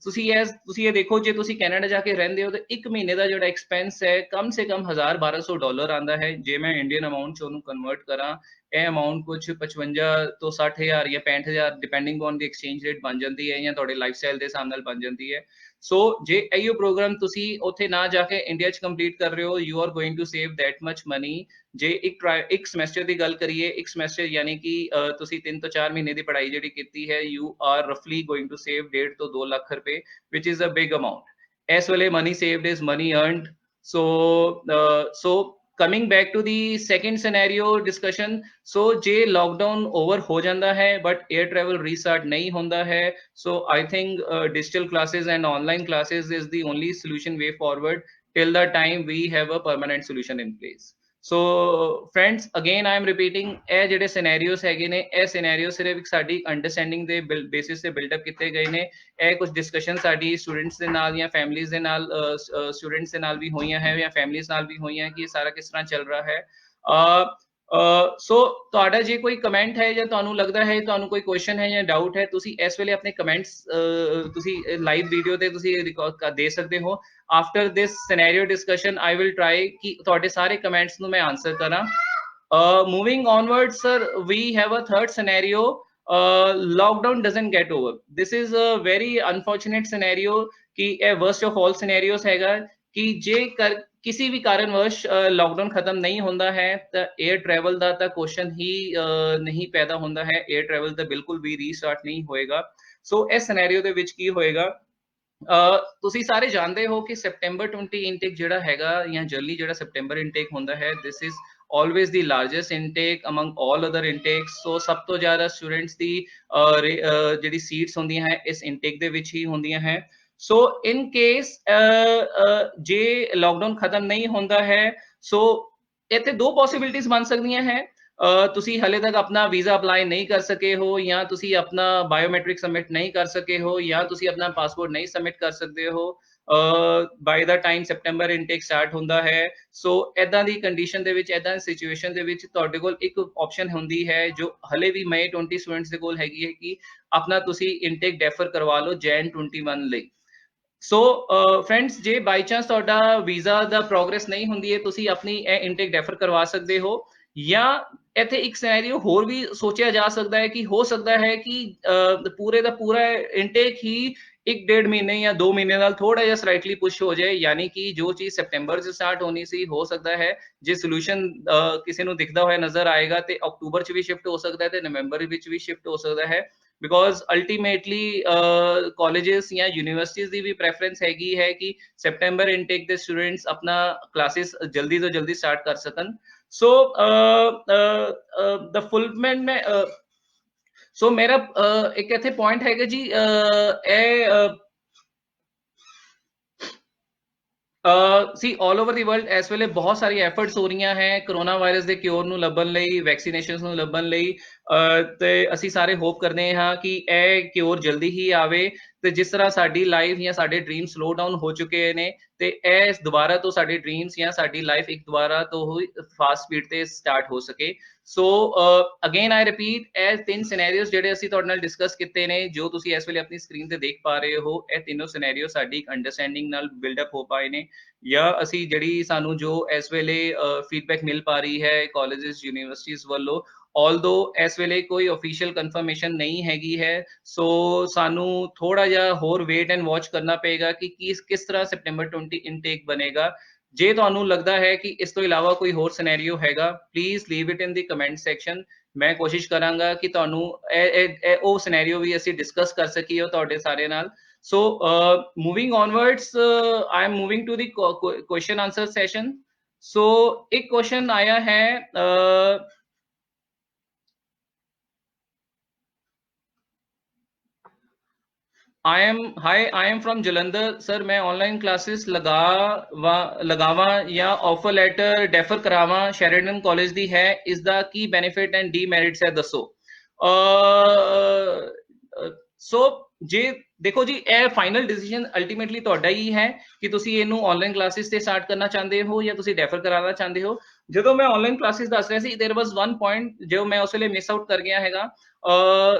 ਤੁਸੀਂ ਇਹ ਦੇਖੋ, ਜੇ ਤੁਸੀਂ ਕੈਨੇਡਾ ਜਾ ਕੇ ਰਹਿੰਦੇ ਹੋ ਤਾਂ 1 ਮਹੀਨੇ ਦਾ ਜਿਹੜਾ ਐਕਸਪੈਂਸ ਹੈ ਕਮ ਸੇ ਕਮ $1000-1200 ਆਉਂਦਾ ਹੈ। ਜੇ ਮੈਂ ਇੰਡੀਅਨ ਅਮਾਊਂਟ 'ਚ ਉਹਨੂੰ ਕਨਵਰਟ ਕਰਾਂ, ਇਹ ਅਮਾਊਂਟ ਕੁਝ 55 ਤੋਂ 60000 ਜਾਂ 65000 depending on the exchange rate ਬਣ ਜਾਂਦੀ ਹੈ ਜਾਂ ਤੁਹਾਡੇ ਲਾਈਫ ਸਟਾਈਲ ਦੇ ਹਿਸਾਬ ਨਾਲ ਬਣ ਜਾਂਦੀ ਹੈ। ਸੋ ਜੇ ਇਹੀਓ ਪ੍ਰੋਗਰਾਮ ਤੁਸੀਂ ਉੱਥੇ ਨਾ ਜਾ ਕੇ ਇੰਡੀਆ 'ਚ ਕੰਪਲੀਟ ਕਰ ਰਹੇ ਹੋ, you are going to save that much money. ਜੇ ਇੱਕ ਸਮੈਸਟਰ ਦੀ ਗੱਲ ਕਰੀਏ, ਇੱਕ ਸਮੈਸਟਰ ਯਾਨੀ ਕਿ ਤੁਸੀਂ 3 ਤੋਂ 4 ਮਹੀਨੇ ਦੀ ਪੜ੍ਹਾਈ ਜਿਹੜੀ ਕੀਤੀ ਹੈ, ਯੂ ਆਰ ਰਫਲੀ ਗੋਇੰਗ ਟੂ ਸੇਵ 1.5 ਤੋਂ 2 ਲੱਖ ਰੁਪਏ, which is a big amount. ਇਸ ਵੇਲੇ money saved is money earned. So coming back to the second scenario discussion, so ਜੇ lockdown over ਹੋ ਜਾਂਦਾ ਹੈ but air travel restart ਨਹੀਂ ਹੁੰਦਾ ਹੈ, so I think digital classes and online classes is the only solution way forward till the time we have a permanent solution in place। So friends, again I am repeating, ਇਹ ਜਿਹੜੇ ਸਿਨੈਰੀਓਸ ਹੈਗੇ ਨੇ, ਇਹ scenario ਸਿਰਫ ਇੱਕ ਸਾਡੀ understanding ਦੇ basis ਤੇ ਬਿਲਡਅਪ ਕੀਤੇ ਗਏ ਨੇ। ਇਹ ਕੁਝ ਡਿਸਕਸ਼ਨ ਸਾਡੀ ਸਟੂਡੈਂਟਸ ਦੇ ਨਾਲ ਜਾਂ ਫੈਮਲੀਜ਼ ਦੇ ਨਾਲ, ਸਟੂਡੈਂਟਸ ਦੇ ਨਾਲ ਵੀ ਹੋਈਆਂ ਹੈ ਜਾਂ ਫੈਮਲੀਜ਼ ਨਾਲ ਵੀ ਹੋਈਆਂ ਕਿ ਇਹ ਸਾਰਾ ਕਿਸ ਤਰ੍ਹਾਂ ਚੱਲ ਰਿਹਾ ਹੈ। ਸੋ ਤੁਹਾਡਾ ਜੇ ਕੋਈ ਕਮੈਂਟ ਹੈ ਜਾਂ ਤੁਹਾਨੂੰ ਲੱਗਦਾ ਹੈ, ਤੁਹਾਨੂੰ ਕੋਈ ਕੁਐਸਚਨ ਹੈ ਜਾਂ ਡਾਊਟ ਹੈ, ਤੁਸੀਂ ਇਸ ਵੇਲੇ ਆਪਣੇ ਕਮੈਂਟਸ ਤੁਸੀਂ ਲਾਈਵ ਵੀਡੀਓ ਤੇ ਤੁਸੀਂ ਦੇ ਸਕਦੇ ਹੋ। After this scenario discussion I will try ਕਿ ਤੁਹਾਡੇ ਸਾਰੇ ਕਮੈਂਟਸ ਨੂੰ ਮੈਂ ਆਨਸਰ ਕਰਾਂ। Moving onward, sir, we have a third scenario. Lockdown doesn't get over. This is a very unfortunate scenario कि ਇਹ worst of all scenarios ਹੈਗਾ ਕਿ ਜੇ ਕਿਸੇ ਵੀ ਕਾਰਨਵਸ਼ ਲਾਕਡਾਊਨ ਖਤਮ ਨਹੀਂ ਹੁੰਦਾ ਹੈ ਤਾਂ 에ਅਰ ਟਰੈਵਲ ਦਾ ਤਾਂ ਕੁਐਸਚਨ ਹੀ ਨਹੀਂ ਪੈਦਾ ਹੁੰਦਾ ਹੈ। 에ਅਰ ਟਰੈਵਲ ਤਾਂ ਬਿਲਕੁਲ ਵੀ ਰੀਸਟਾਰਟ ਨਹੀਂ ਹੋਏਗਾ। ਸੋ ਇਸ ਸਿਨੈਰੀਓ ਦੇ ਵਿੱਚ ਕੀ ਹੋਏਗਾ, ਤੁਸੀਂ ਸਾਰੇ ਜਾਣਦੇ ਹੋ ਕਿ ਸੈਪਟੈਂਬਰ 20 ਇਨਟੇਕ ਜਿਹੜਾ ਹੈਗਾ ਜਾਂ ਜਰਲੀ ਜਿਹੜਾ ਸੈਪਟੈਂਬਰ ਇਨਟੇਕ ਹੁੰਦਾ ਹੈ, this is always the largest intake among all other intakes। so ਸਭ ਤੋਂ ਜ਼ਿਆਦਾ ਸਟੂਡੈਂਟਸ ਦੀ ਜਿਹੜੀ ਸੀਟਸ ਹੁੰਦੀਆਂ ਹੈ ਇਸ ਇਨਟੇਕ ਦੇ ਵਿੱਚ ਹੀ ਹੁੰਦੀਆਂ ਹੈ। ਸੋ ਇਨ ਕੇਸ ਜੇ ਲਾਕਡਾਊਨ ਖਤਮ ਨਹੀਂ ਹੁੰਦਾ ਹੈ, ਸੋ ਇੱਥੇ 2 ਪੋਸੀਬਿਲਿਟੀਜ਼ ਬਣ ਸਕਦੀਆਂ ਹੈ। ਤੁਸੀਂ ਹਲੇ ਤੱਕ ਆਪਣਾ ਵੀਜ਼ਾ ਅਪਲਾਈ ਨਹੀਂ ਕਰ ਸਕੇ ਹੋ, ਜਾਂ ਤੁਸੀਂ ਆਪਣਾ ਬਾਇਓਮੈਟ੍ਰਿਕ ਸਬਮਿਟ ਨਹੀਂ ਕਰ ਸਕੇ ਹੋ, ਜਾਂ ਤੁਸੀਂ ਆਪਣਾ ਪਾਸਪੋਰਟ ਨਹੀਂ ਸਬਮਿਟ ਕਰ ਸਕਦੇ ਹੋ ਬਾਈ ਦਾ ਟਾਈਮ ਸੈਪਟੈਂਬਰ ਇਨਟੇਕ ਸਟਾਰਟ ਹੁੰਦਾ ਹੈ। ਸੋ ਇੱਦਾਂ ਦੀ ਕੰਡੀਸ਼ਨ ਦੇ ਵਿੱਚ, ਇੱਦਾਂ ਦੀ ਸਿਚੁਏਸ਼ਨ ਦੇ ਵਿੱਚ ਤੁਹਾਡੇ ਕੋਲ ਇੱਕ ਆਪਸ਼ਨ ਹੁੰਦੀ ਹੈ ਜੋ ਹਲੇ ਵੀ May 20 ਸਟੂਡੈਂਟਸ ਦੇ ਕੋਲ ਹੈਗੀ ਹੈ ਕਿ ਆਪਣਾ ਤੁਸੀਂ ਇਨਟੇਕ ਡੈਫਰ ਕਰਵਾ ਲਓ Jan 21 ਲਈ। ਸੋ ਫਰੈਂਡਸ, ਜੇ ਬਾਈ ਚਾਂਸ ਤੁਹਾਡਾ ਵੀਜ਼ਾ ਦਾ ਪ੍ਰੋਗਰੈਸ ਨਹੀਂ ਹੁੰਦੀ ਹੈ, ਤੁਸੀਂ ਆਪਣੀ ਇਹ ਇਨਟੇਕ ਡੈਫਰ ਕਰਵਾ ਸਕਦੇ ਹੋ। ਜਾਂ ਇੱਥੇ ਇੱਕ ਸਿਨੈਰੀਓ ਹੋਰ ਵੀ ਸੋਚਿਆ ਜਾ ਸਕਦਾ ਹੈ ਕਿ ਹੋ ਸਕਦਾ ਹੈ ਕਿ ਪੂਰੇ ਦਾ ਪੂਰਾ ਇਨਟੇਕ ਹੀ 1 डेढ़ महीने या 2 ਮਹੀਨੇ ਨਾਲ ਥੋੜਾ ਜਿਹਾ ਸਲਾਈਟਲੀ ਪੁਸ਼ ਹੋ ਜਾਏ, ਯਾਨੀ ਕਿ ਜੋ ਚੀਜ਼ ਸੈਪਟੈਂਬਰ 'ਚ ਸਟਾਰਟ ਹੋਣੀ ਸੀ, ਹੋ ਸਕਦਾ ਹੈ ਜੇ ਸੋਲੂਸ਼ਨ ਕਿਸੇ ਨੂੰ ਦਿਖਦਾ ਹੋਇਆ ਨਜ਼ਰ ਆਏਗਾ ਤੇ ਅਕਤੂਬਰ 'ਚ ਵੀ ਸ਼ਿਫਟ ਹੋ ਸਕਦਾ ਹੈ ਤੇ ਨਵੰਬਰ ਵਿੱਚ ਵੀ ਸ਼ਿਫਟ ਹੋ ਸਕਦਾ ਹੈ। ਬਿਕੋਜ਼ ਅਲਟੀਮੇਟਲੀ ਕਾਲਜਸ ਜਾਂ ਯੂਨੀਵਰਸਿਟੀਜ਼ ਦੀ ਵੀ ਪ੍ਰੈਫਰੈਂਸ ਹੈਗੀ ਹੈ ਕਿ ਸੈਪਟੈਂਬਰ ਇਨਟੇਕ ਦੇ ਸਟੂਡੈਂਟਸ ਆਪਣਾ ਕਲਾਸਿਸ ਜਲਦੀ ਤੋਂ ਜਲਦੀ ਸਟਾਰਟ ਕਰ ਸਕਣ। ਸੋ ਦ ਫੁਲਫਿਲਮੈਂਟ ਮੈਂ ਸੋ ਮੇਰਾ ਇੱਕ ਇੱਥੇ ਪੁਆਇੰਟ ਹੈਗਾ ਜੀ, ਇਹ ਸੀ ਆਲ ਓਵਰ ਦੀ ਵਰਲਡ ਇਸ ਵੇਲੇ ਬਹੁਤ ਸਾਰੀ ਐਫਰਟਸ ਹੋ ਰਹੀਆਂ ਹੈ ਕਰੋਨਾ ਵਾਇਰਸ ਦੇ ਕਿਉਰ ਨੂੰ ਲੱਭਣ ਲਈ, ਵੈਕਸੀਨੇਸ਼ਨਸ ਨੂੰ ਲੱਭਣ ਲਈ, ਤੇ ਅਸੀਂ ਸਾਰੇ ਹੋਪ ਕਰਦੇ ਹਾਂ ਕਿ ਇਹ ਕਿਉਰ ਜਲਦੀ ਹੀ ਆਵੇ ਤੇ ਜਿਸ ਤਰ੍ਹਾਂ ਸਾਡੀ ਲਾਈਫ ਜਾਂ ਸਾਡੇ ਡ੍ਰੀਮ ਸਲੋ ਡਾਊਨ ਹੋ ਚੁੱਕੇ ਨੇ ਤੇ ਇਹ ਦੁਬਾਰਾ ਤੋਂ ਸਾਡੇ ਡ੍ਰੀਮਸ ਜਾਂ ਸਾਡੀ ਲਾਈਫ ਇੱਕ ਦੁਬਾਰਾ ਤੋਂ ਫਾਸਟ ਸਪੀਡ ਤੇ ਸਟਾਰਟ ਹੋ ਸਕੇ। ਸੋ ਅਗੇਨ ਆਈ ਰਿਪੀਟ, ਇਹ 3 ਸਿਨੈਰੀਓਸ ਜਿਹੜੇ ਅਸੀਂ ਤੁਹਾਡੇ ਨਾਲ ਡਿਸਕਸ ਕੀਤੇ ਨੇ, ਜੋ ਤੁਸੀਂ ਇਸ ਵੇਲੇ ਆਪਣੀ ਸਕਰੀਨ ਤੇ ਦੇਖ ਪਾ ਰਹੇ ਹੋ, ਇਹ ਤਿੰਨੋਂ ਸਿਨੈਰੀਓ ਸਾਡੀ ਇੱਕ ਅੰਡਰਸਟੈਂਡਿੰਗ ਨਾਲ ਬਿਲਡਅਪ ਹੋ ਪਾਏ ਨੇ, ਜਾਂ ਅਸੀਂ ਜਿਹੜੀ ਸਾਨੂੰ ਜੋ ਇਸ ਵੇਲੇ ਫੀਡਬੈਕ ਮਿਲ ਪਾ ਰਹੀ ਹੈ ਕਾਲਜਸ ਯੂਨੀਵਰਸਿਟੀਜ਼ ਵੱਲੋਂ, ਆਲਦੋ ਇਸ ਵੇਲੇ ਕੋਈ ਆਫੀਸ਼ੀਅਲ ਕਨਫਰਮੇਸ਼ਨ ਨਹੀਂ ਹੈਗੀ ਹੈ। ਸੋ ਸਾਨੂੰ ਥੋੜਾ ਜਿਹਾ ਹੋਰ ਵੇਟ ਐਂਡ ਵਾਚ ਕਰਨਾ ਪਏਗਾ ਕਿ ਕਿਸ ਤਰ੍ਹਾਂ ਸੈਪਟੈਂਬਰ 20 ਇਨਟੇਕ ਬਣੇਗਾ। ਜੇ ਤੁਹਾਨੂੰ ਲੱਗਦਾ ਹੈ ਕਿ ਇਸ ਤੋਂ ਇਲਾਵਾ ਕੋਈ ਹੋਰ ਸਿਨੈਰੀਓ ਹੈਗਾ, please leave it in the comment section. ਮੈਂ ਕੋਸ਼ਿਸ਼ ਕਰਾਂਗਾ ਕਿ ਤੁਹਾਨੂੰ ਉਹ ਸਿਨੈਰੀਓ ਵੀ ਅਸੀਂ ਡਿਸਕਸ ਕਰ ਸਕੀਏ ਤੁਹਾਡੇ ਸਾਰੇ ਨਾਲ। So moving onwards, I am moving to the question answer session. So एक क्वेश्चन आया है, I am from Jalandhar sir, मैं ऑनलाइन क्लासेस लगावा या ऑफर ਲੈਟਰ ਡੈਫਰ ਕਰਾਵਾਂ ਸ਼ੈਰੀਡਨ ਕਾਲਜ ਦੀ ਹੈ, ਇਸ ਦਾ ਕੀ ਬੈਨੀਫਿਟ ਐਂਡ ਡੀਮੈਰਿਟਸ ਹੈ ਦੱਸੋ। ਸੋ ਜੇ ਦੇਖੋ ਜੀ, ਇਹ ਫਾਈਨਲ ਡਿਸੀਜਨ ਅਲਟੀਮੇਟਲੀ ਤੁਹਾਡਾ ਹੀ ਹੈ ਕਿ ਤੁਸੀਂ ਇਹਨੂੰ ਆਨਲਾਈਨ ਕਲਾਸਿਸ ਤੇ ਸਟਾਰਟ ਕਰਨਾ ਚਾਹੁੰਦੇ ਹੋ ਜਾਂ ਤੁਸੀਂ ਡੈਫਰ ਕਰਾਉਣਾ ਚਾਹੁੰਦੇ ਹੋ। ਜਦੋਂ ਮੈਂ ਆਨਲਾਈਨ ਕਲਾਸਿਸ ਦੱਸ ਰਿਹਾ ਸੀ, देयर वाज वन पॉइंट ਜੋ ਮੈਂ ਉਸ ਵੇਲੇ ਮਿਸ ਆਊਟ ਕਰ ਗਿਆ ਹੈਗਾ।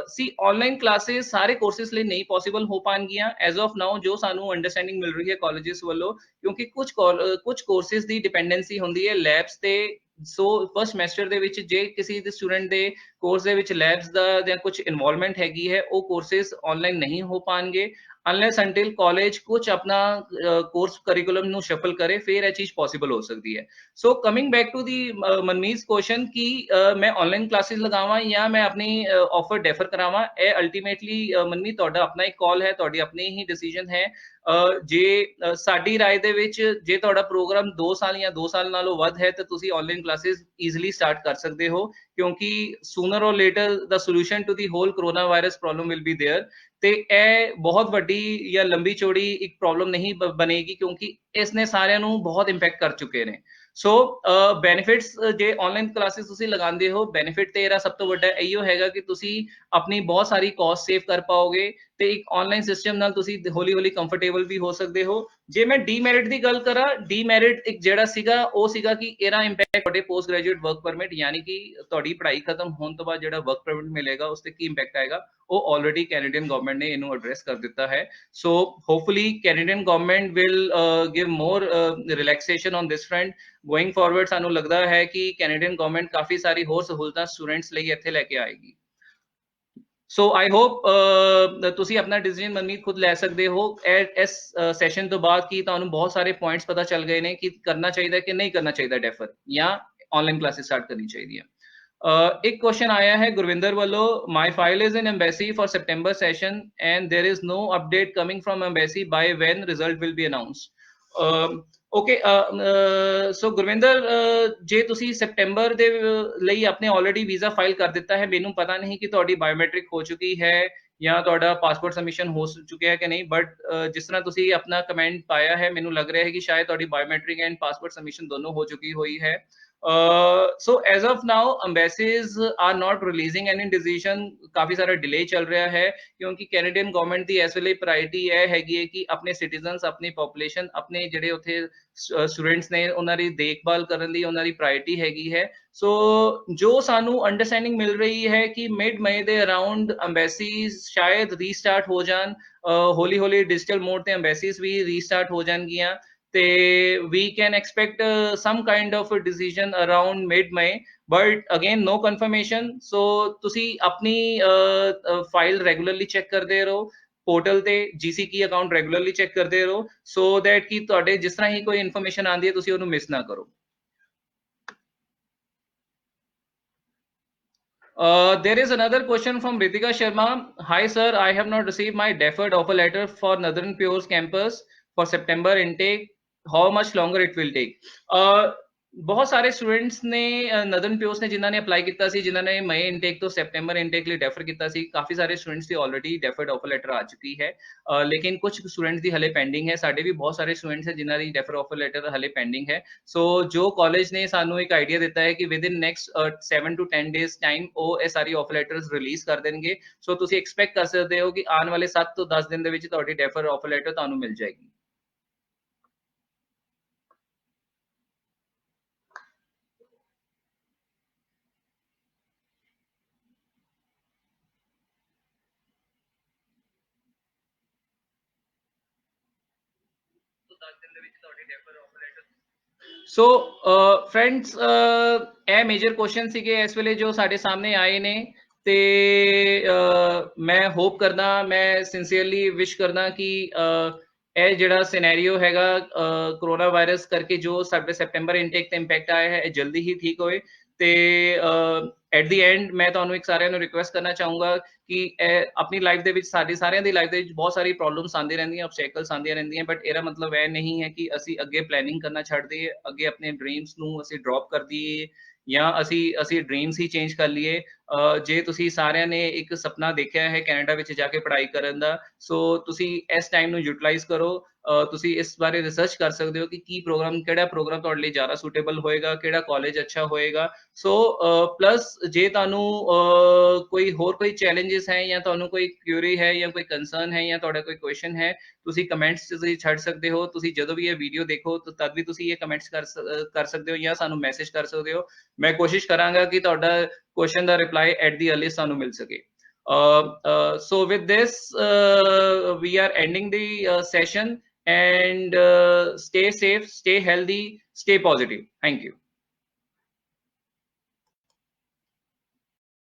ਸੀ ਆਨਲਾਈਨ ਕਲਾਸਿਸ ਸਾਰੇ ਕੋਰਸਿਸ ਲਈ ਨਹੀਂ ਪੋਸੀਬਲ ਹੋ ਪਾਣਗੀਆਂ ਐਜ਼ ਆਫ ਨਾਓ, ਜੋ ਸਾਨੂੰ ਅੰਡਰਸਟੈਂਡਿੰਗ ਮਿਲ ਰਹੀ ਹੈ ਕਾਲਜਸ ਵੱਲੋਂ, ਕਿਉਂਕਿ ਕੁਝ ਕੋਰਸਿਸ ਦੀ ਡਿਪੈਂਡੈਂਸੀ ਹੁੰਦੀ ਹੈ ਲੈਬਸ ਤੇ। ਸੋ ਫਸਟ ਸਮੈਸਟਰ ਦੇ ਵਿੱਚ ਜੇ ਕਿਸੇ ਦੇ ਸਟੂਡੈਂਟ ਦੇ ਕੋਰਸ ਦੇ ਵਿੱਚ ਲੈਬਸ ਦਾ ਜਾਂ ਕੁਝ ਇਨਵੋਲਵਮੈਂਟ ਹੈਗੀ ਹੈ, ਉਹ ਕੋਰਸਿਸ ਆਨਲਾਈਨ ਨਹੀਂ ਹੋ ਪਾਣਗੇ ਅਨਲੈਸ ਅੰਟਿਲ ਕਾਲਜ ਕੁਝ ਆਪਣਾ ਕੋਰਸ ਕਰਿਕੂਲਮ ਨੂੰ ਸ਼ਫਲ ਕਰੇ, ਫਿਰ ਇਹ ਚੀਜ਼ ਪੋਸੀਬਲ ਹੋ ਸਕਦੀ ਹੈ। ਸੋ coming back to the Manmeet question ਕਿ ਮੈਂ ਆਨਲਾਈਨ ਕਲਾਸਿਸ ਲਗਾਵਾਂ ਜਾਂ ਮੈਂ ਆਪਣੀ ਆਫਰ ਡੈਫਰ ਕਰਾਵਾਂ, ਇਹ ਅਲਟੀਮੇਟਲੀ ਮਨਮੀਤ ਤੁਹਾਡਾ ਆਪਣਾ ਇੱਕ ਕਾਲ ਹੈ, ਤੁਹਾਡੀ ਆਪਣੀ ਹੀ ਡਿਸੀਜਨ ਹੈ। ਜੇ ਸਾਡੀ ਰਾਏ ਦੇ ਵਿੱਚ ਜੇ ਤੁਹਾਡਾ ਪ੍ਰੋਗਰਾਮ 2 ਸਾਲ ਜਾਂ 2 ਸਾਲ ਨਾਲੋਂ ਵੱਧ ਹੈ ਤਾਂ ਤੁਸੀਂ ਆਨਲਾਈਨ ਕਲਾਸਿਸ ਈਜ਼ੀਲੀ ਸਟਾਰਟ ਕਰ ਸਕਦੇ ਹੋ, ਕਿਉਂਕਿ sooner or later the solution to the whole corona virus problem will be there. ਤੇ ਇਹ ਬਹੁਤ ਵੱਡੀ ਜਾਂ ਲੰਬੀ ਚੌੜੀ ਇੱਕ ਪ੍ਰੋਬਲਮ ਨਹੀਂ ਬਣੇਗੀ, ਕਿਉਂਕਿ ਇਸਨੇ ਸਾਰਿਆਂ ਨੂੰ ਬਹੁਤ ਇੰਪੈਕਟ ਕਰ ਚੁੱਕੇ ਨੇ। ਸੋ ਬੈਨੀਫਿਟਸ ਜੇ ਆਨਲਾਈਨ ਕਲਾਸਿਸ ਤੁਸੀਂ ਲਗਾਉਂਦੇ ਹੋ, ਬੈਨੀਫਿਟ ਤੇ ਇਹਦਾ ਸਭ ਤੋਂ ਵੱਡਾ ਇਹੋ ਹੈਗਾ ਕਿ ਤੁਸੀਂ ਆਪਣੀ ਬਹੁਤ ਸਾਰੀ ਕਾਸਟ ਸੇਵ ਕਰ ਪਾਓਗੇ ਤੇ ਇੱਕ ਆਨਲਾਈਨ ਸਿਸਟਮ ਨਾਲ ਤੁਸੀਂ ਹੌਲੀ ਹੌਲੀ ਕੰਫਰਟੇਬਲ ਵੀ ਹੋ ਸਕਦੇ ਹੋ। ਜੇ ਮੈਂ ਡੀਮੈਰਿਟ ਦੀ ਗੱਲ ਕਰਾਂ, ਡੀਮੈਰਿਟ ਇੱਕ ਜਿਹੜਾ ਸੀਗਾ ਉਹ ਸੀਗਾ ਕਿ ਇਹਦਾ ਇੰਪੈਕਟ ਤੁਹਾਡੇ ਪੋਸਟ ਗ੍ਰੈਜੂਏਟ ਵਰਕ ਪਰਮਿਟ, ਯਾਨੀ ਕਿ ਤੁਹਾਡੀ ਪੜ੍ਹਾਈ ਖਤਮ ਹੋਣ ਤੋਂ ਬਾਅਦ ਜਿਹੜਾ ਵਰਕ ਪਰਮਿਟ ਮਿਲੇਗਾ ਉਸ ਤੇ ਕੀ ਇੰਪੈਕਟ ਆਏਗਾ, ਉਹ ਆਲਰੇਡੀ ਕੈਨੇਡੀਅਨ ਗਵਰਨਮੈਂਟ ਨੇ ਇਹਨੂੰ ਐਡਰੈਸ ਕਰ ਦਿੱਤਾ ਹੈ। So hopefully Canadian government will give more relaxation on this front going forward. ਸਾਨੂੰ ਲੱਗਦਾ ਹੈ ਕਿ ਕੈਨੇਡੀਅਨ ਗਵਰਨਮੈਂਟ ਕਾਫੀ ਸਾਰੀ ਹੋਰ ਸਹੂਲਤਾਂ ਸਟੂਡੈਂਟਸ ਲਈ ਇੱਥੇ ਲੈ ਕੇ ਆਏਗੀ। ਸੋ ਆਈ ਹੋਪ ਤੁਸੀਂ ਆਪਣਾ ਡਿਸੀਜਨ ਮਨਮੀਤ ਖੁਦ ਲੈ ਸਕਦੇ ਹੋ ਇਸ ਸੈਸ਼ਨ ਤੋਂ ਬਾਅਦ ਕਿ ਤੁਹਾਨੂੰ ਬਹੁਤ ਸਾਰੇ ਪੁਆਇੰਟਸ ਪਤਾ ਚੱਲ ਗਏ ਨੇ ਕਿ ਕਰਨਾ ਚਾਹੀਦਾ ਕਿ ਨਹੀਂ ਕਰਨਾ ਚਾਹੀਦਾ ਡੈਫਰ ਜਾਂ ਆਨਲਾਈਨ ਕਲਾਸਿਸ ਸਟਾਰਟ ਕਰਨੀ ਚਾਹੀਦੀ ਹੈ। एक क्वेश्चन आया है गुरविंदर वालों, my file is in embassy for September session and there is no update coming from embassy by when result will be announced. Okay, so Gurvinder, ਜੇ ਤੁਸੀਂ ਸੈਪਟੈਂਬਰ ਦੇ ਲਈ ਆਪਣੇ ਆਲਰੇਡੀ ਵੀਜ਼ਾ ਫਾਈਲ ਕਰ ਦਿੱਤਾ ਹੈ, ਮੈਨੂੰ ਪਤਾ ਨਹੀਂ ਕਿ ਤੁਹਾਡੀ ਬਾਇਓਮੈਟ੍ਰਿਕ ਹੋ ਚੁੱਕੀ ਹੈ ਜਾਂ ਤੁਹਾਡਾ ਪਾਸਪੋਰਟ ਸਬਮਿਸ਼ਨ ਹੋ ਚੁੱਕਿਆ ਹੈ ਕਿ ਨਹੀਂ, ਬਟ ਜਿਸ ਤਰ੍ਹਾਂ ਤੁਸੀਂ ਆਪਣਾ ਕਮੈਂਟ ਪਾਇਆ ਹੈ, ਮੈਨੂੰ ਲੱਗ ਰਿਹਾ ਹੈ ਕਿ ਸ਼ਾਇਦ ਤੁਹਾਡੀ ਬਾਇਓਮੈਟ੍ਰਿਕ ਐਂਡ ਪਾਸਪੋਰਟ ਸਬਮਿਸ਼ਨ ਦੋਨੋਂ ਹੋ ਚੁੱਕੀ ਹੋਈ ਹੈ। So as of now embassies are not releasing any decision, ਕਾਫੀ ਸਾਰਾ delay ਚੱਲ ਰਿਹਾ ਹੈ ਕਿਉਂਕਿ ਕੈਨੇਡੀਅਨ ਗਵਰਨਮੈਂਟ ਦੀ ਇਸ ਵੇਲੇ ਪ੍ਰਾਇੋਰਟੀ ਇਹ ਹੈਗੀ ਹੈ ਕਿ ਆਪਣੇ ਸਿਟੀਜ਼ਨਸ, ਆਪਣੀ ਪੋਪੂਲੇਸ਼ਨ, ਆਪਣੇ ਜਿਹੜੇ ਉੱਥੇ ਸਟੂਡੈਂਟਸ ਨੇ ਉਹਨਾਂ ਦੀ ਦੇਖਭਾਲ ਕਰਨ ਲਈ ਉਹਨਾਂ ਦੀ ਪ੍ਰਾਇੋਰਟੀ ਹੈਗੀ ਹੈ। ਸੋ ਜੋ ਸਾਨੂੰ ਅੰਡਰਸਟੈਂਡਿੰਗ ਮਿਲ ਰਹੀ ਹੈ ਕਿ ਮਿਡ ਮਈ ਦੇ ਅਰਾਊਂਡ ਐਮਬੈਸੀਜ਼ ਸ਼ਾਇਦ ਰੀਸਟਾਰਟ ਹੋ ਜਾਣ, ਹੌਲੀ ਹੌਲੀ ਡਿਜੀਟਲ ਮੋਡ ਤੇ ਐਮਬੈਸੀਜ਼ ਵੀ ਰੀਸਟਾਰਟ ਹੋ ਜਾਣਗੀਆਂ ਤੇ we can expect some kind of a decision around mid May, but again no confirmation। so ਤੁਸੀਂ ਆਪਣੀ ਫਾਈਲ ਰੈਗੂਲਰਲੀ ਚੈੱਕ ਕਰਦੇ ਰਹੋ पोर्टल ते GC की अकाउंट रेगुलरली चेक करते रहो, सो दैट कि तुहाडे जिस तरह ही कोई इन्फॉर्मेशन आंदी है तुसीं ओनू मिस ना करो। There is another question from Ritika Sharma. Hi sir, I have not received my deferred offer letter for Northern Pure's campus for September intake. How much longer it will take? बहुत सारे students ने northern प्योर्स ने जिन्होंने apply किया सी, जिन्होंने मई intake तो September intake लिए defer किया सी, काफी सारे स्टूडेंट्स की ऑलरेडी डेफर्ड ऑफर लेटर आ चुकी है, लेकिन कुछ स्टूडेंट्स की हले पेंडिंग है। साडे भी बहुत सारे स्टूडेंट्स है जिन्होंने डेफर ऑफर लेटर हले पेंडिंग है। सो जो कॉलेज ने सानू एक आइडिया दिता है कि with in next 7 to 10 days time ਉਹ ਇਹ ਸਾਰੀ ਆਫਰ ਲੈਟਰਸ ਰਿਲੀਜ਼ ਕਰ ਦੇਣਗੇ। ਸੋ ਤੁਸੀਂ ਐਕਸਪੈਕਟ ਕਰ ਸਕਦੇ ਹੋ ਕਿ ਆਉਣ ਵਾਲੇ 7 ਤੋਂ 10 ਦਿਨ ਦੇ ਵਿੱਚ ਤੁਹਾਡੀ ਡੈਫਰ ਆਫਰ ਲੈਟਰ ਤੁਹਾਨੂੰ ਮਿਲ ਜਾਏਗੀ। ਸੋ ਫਰੈਂਡਸ ਇਹ ਮੇਜਰ ਕੁਐਸਚਨ ਸੀਗੇ ਇਸ ਵੇਲੇ ਜੋ ਸਾਡੇ ਸਾਹਮਣੇ ਆਏ ਨੇ, ਤੇ ਮੈਂ ਹੋਪ ਕਰਦਾ, ਮੈਂ ਸਿੰਸੀਅਰਲੀ ਵਿਸ਼ ਕਰਦਾ ਕਿ ਇਹ ਜਿਹੜਾ ਸਿਨੈਰੀਓ ਹੈਗਾ ਕਰੋਨਾ ਵਾਇਰਸ ਕਰਕੇ ਜੋ ਸਾਡੇ ਸੈਪਟੈਂਬਰ ਇਨਟੇਕ ਤੇ ਇੰਪੈਕਟ ਆਇਆ ਹੈ, ਇਹ ਜਲਦੀ ਹੀ ਠੀਕ ਹੋਏ। ਤੇ ਐਟ ਦੀ ਐਂਡ ਮੈਂ ਤੁਹਾਨੂੰ ਇੱਕ ਸਾਰਿਆਂ ਨੂੰ ਰਿਕੁਐਸਟ ਕਰਨਾ ਚਾਹੂੰਗਾ ਕਿ ਆਪਣੀ ਲਾਈਫ ਦੇ ਵਿੱਚ, ਸਾਡੀ ਸਾਰਿਆਂ ਦੀ ਲਾਈਫ ਦੇ ਵਿੱਚ ਬਹੁਤ ਸਾਰੀ ਪ੍ਰੋਬਲਮਸ ਆਉਂਦੀਆਂ ਰਹਿੰਦੀਆਂ, ਆਬਸਟੈਕਲਸ ਆਉਂਦੀਆਂ ਰਹਿੰਦੀਆਂ, ਬਟ ਇਹਦਾ ਮਤਲਬ ਇਹ ਨਹੀਂ ਹੈ ਕਿ ਅਸੀਂ ਅੱਗੇ ਪਲੈਨਿੰਗ ਕਰਨਾ ਛੱਡ ਦਈਏ, ਅੱਗੇ ਆਪਣੇ ਡ੍ਰੀਮਸ ਨੂੰ ਅਸੀਂ ਡ੍ਰੌਪ ਕਰ ਦਈਏ ਜਾਂ ਅਸੀਂ ਡ੍ਰੀਮਸ ਹੀ ਚੇਂਜ ਕਰ ਲਈਏ। ਜੇ ਤੁਸੀਂ ਸਾਰਿਆਂ ਨੇ ਇੱਕ ਸੁਪਨਾ ਦੇਖਿਆ ਹੈ ਕੈਨੇਡਾ ਵਿੱਚ ਜਾ ਕੇ ਪੜ੍ਹਾਈ ਕਰਨ ਦਾ, ਸੋ ਤੁਸੀਂ ਇਸ ਟਾਈਮ ਨੂੰ ਯੂਟਿਲਾਈਜ਼ ਕਰੋ। ਤੁਸੀਂ ਇਸ ਬਾਰੇ ਰਿਸਰਚ ਕਰ ਸਕਦੇ ਹੋ ਕਿ ਕੀ ਪ੍ਰੋਗਰਾਮ, ਕਿਹੜਾ ਪ੍ਰੋਗਰਾਮ ਤੁਹਾਡੇ ਲਈ ਜ਼ਿਆਦਾ ਸੂਟੇਬਲ ਹੋਏਗਾ, ਕਿਹੜਾ ਕਾਲਜ ਅੱਛਾ ਹੋਏਗਾ। ਸੋ ਪਲੱਸ ਜੇ ਤੁਹਾਨੂੰ ਕੋਈ ਹੋਰ ਕੋਈ ਚੈਲੰਜਸ ਹੈ ਜਾਂ ਤੁਹਾਨੂੰ ਕੋਈ ਕਿਊਰੀ ਹੈ ਜਾਂ ਕੋਈ ਕੰਸਰਨ ਹੈ ਜਾਂ ਤੁਹਾਡਾ ਕੋਈ ਕੁਐਸਚਨ ਹੈ, ਤੁਸੀਂ ਕਮੈਂਟਸ 'ਚ ਤੁਸੀਂ ਛੱਡ ਸਕਦੇ ਹੋ। ਤੁਸੀਂ ਜਦੋਂ ਵੀ ਇਹ ਵੀਡੀਓ ਦੇਖੋ ਤਦ ਵੀ ਤੁਸੀਂ ਇਹ ਕਮੈਂਟਸ ਕਰ ਸਕਦੇ ਹੋ ਜਾਂ ਸਾਨੂੰ ਮੈਸੇਜ ਕਰ ਸਕਦੇ ਹੋ। ਮੈਂ ਕੋਸ਼ਿਸ਼ ਕਰਾਂਗਾ ਕਿ ਤੁਹਾਡਾ question the reply at the earliest ਸਾਨੂੰ ਮਿਲ ਸਕੇ। So with this, we are ending the session, and stay safe, stay healthy, stay positive. Thank you.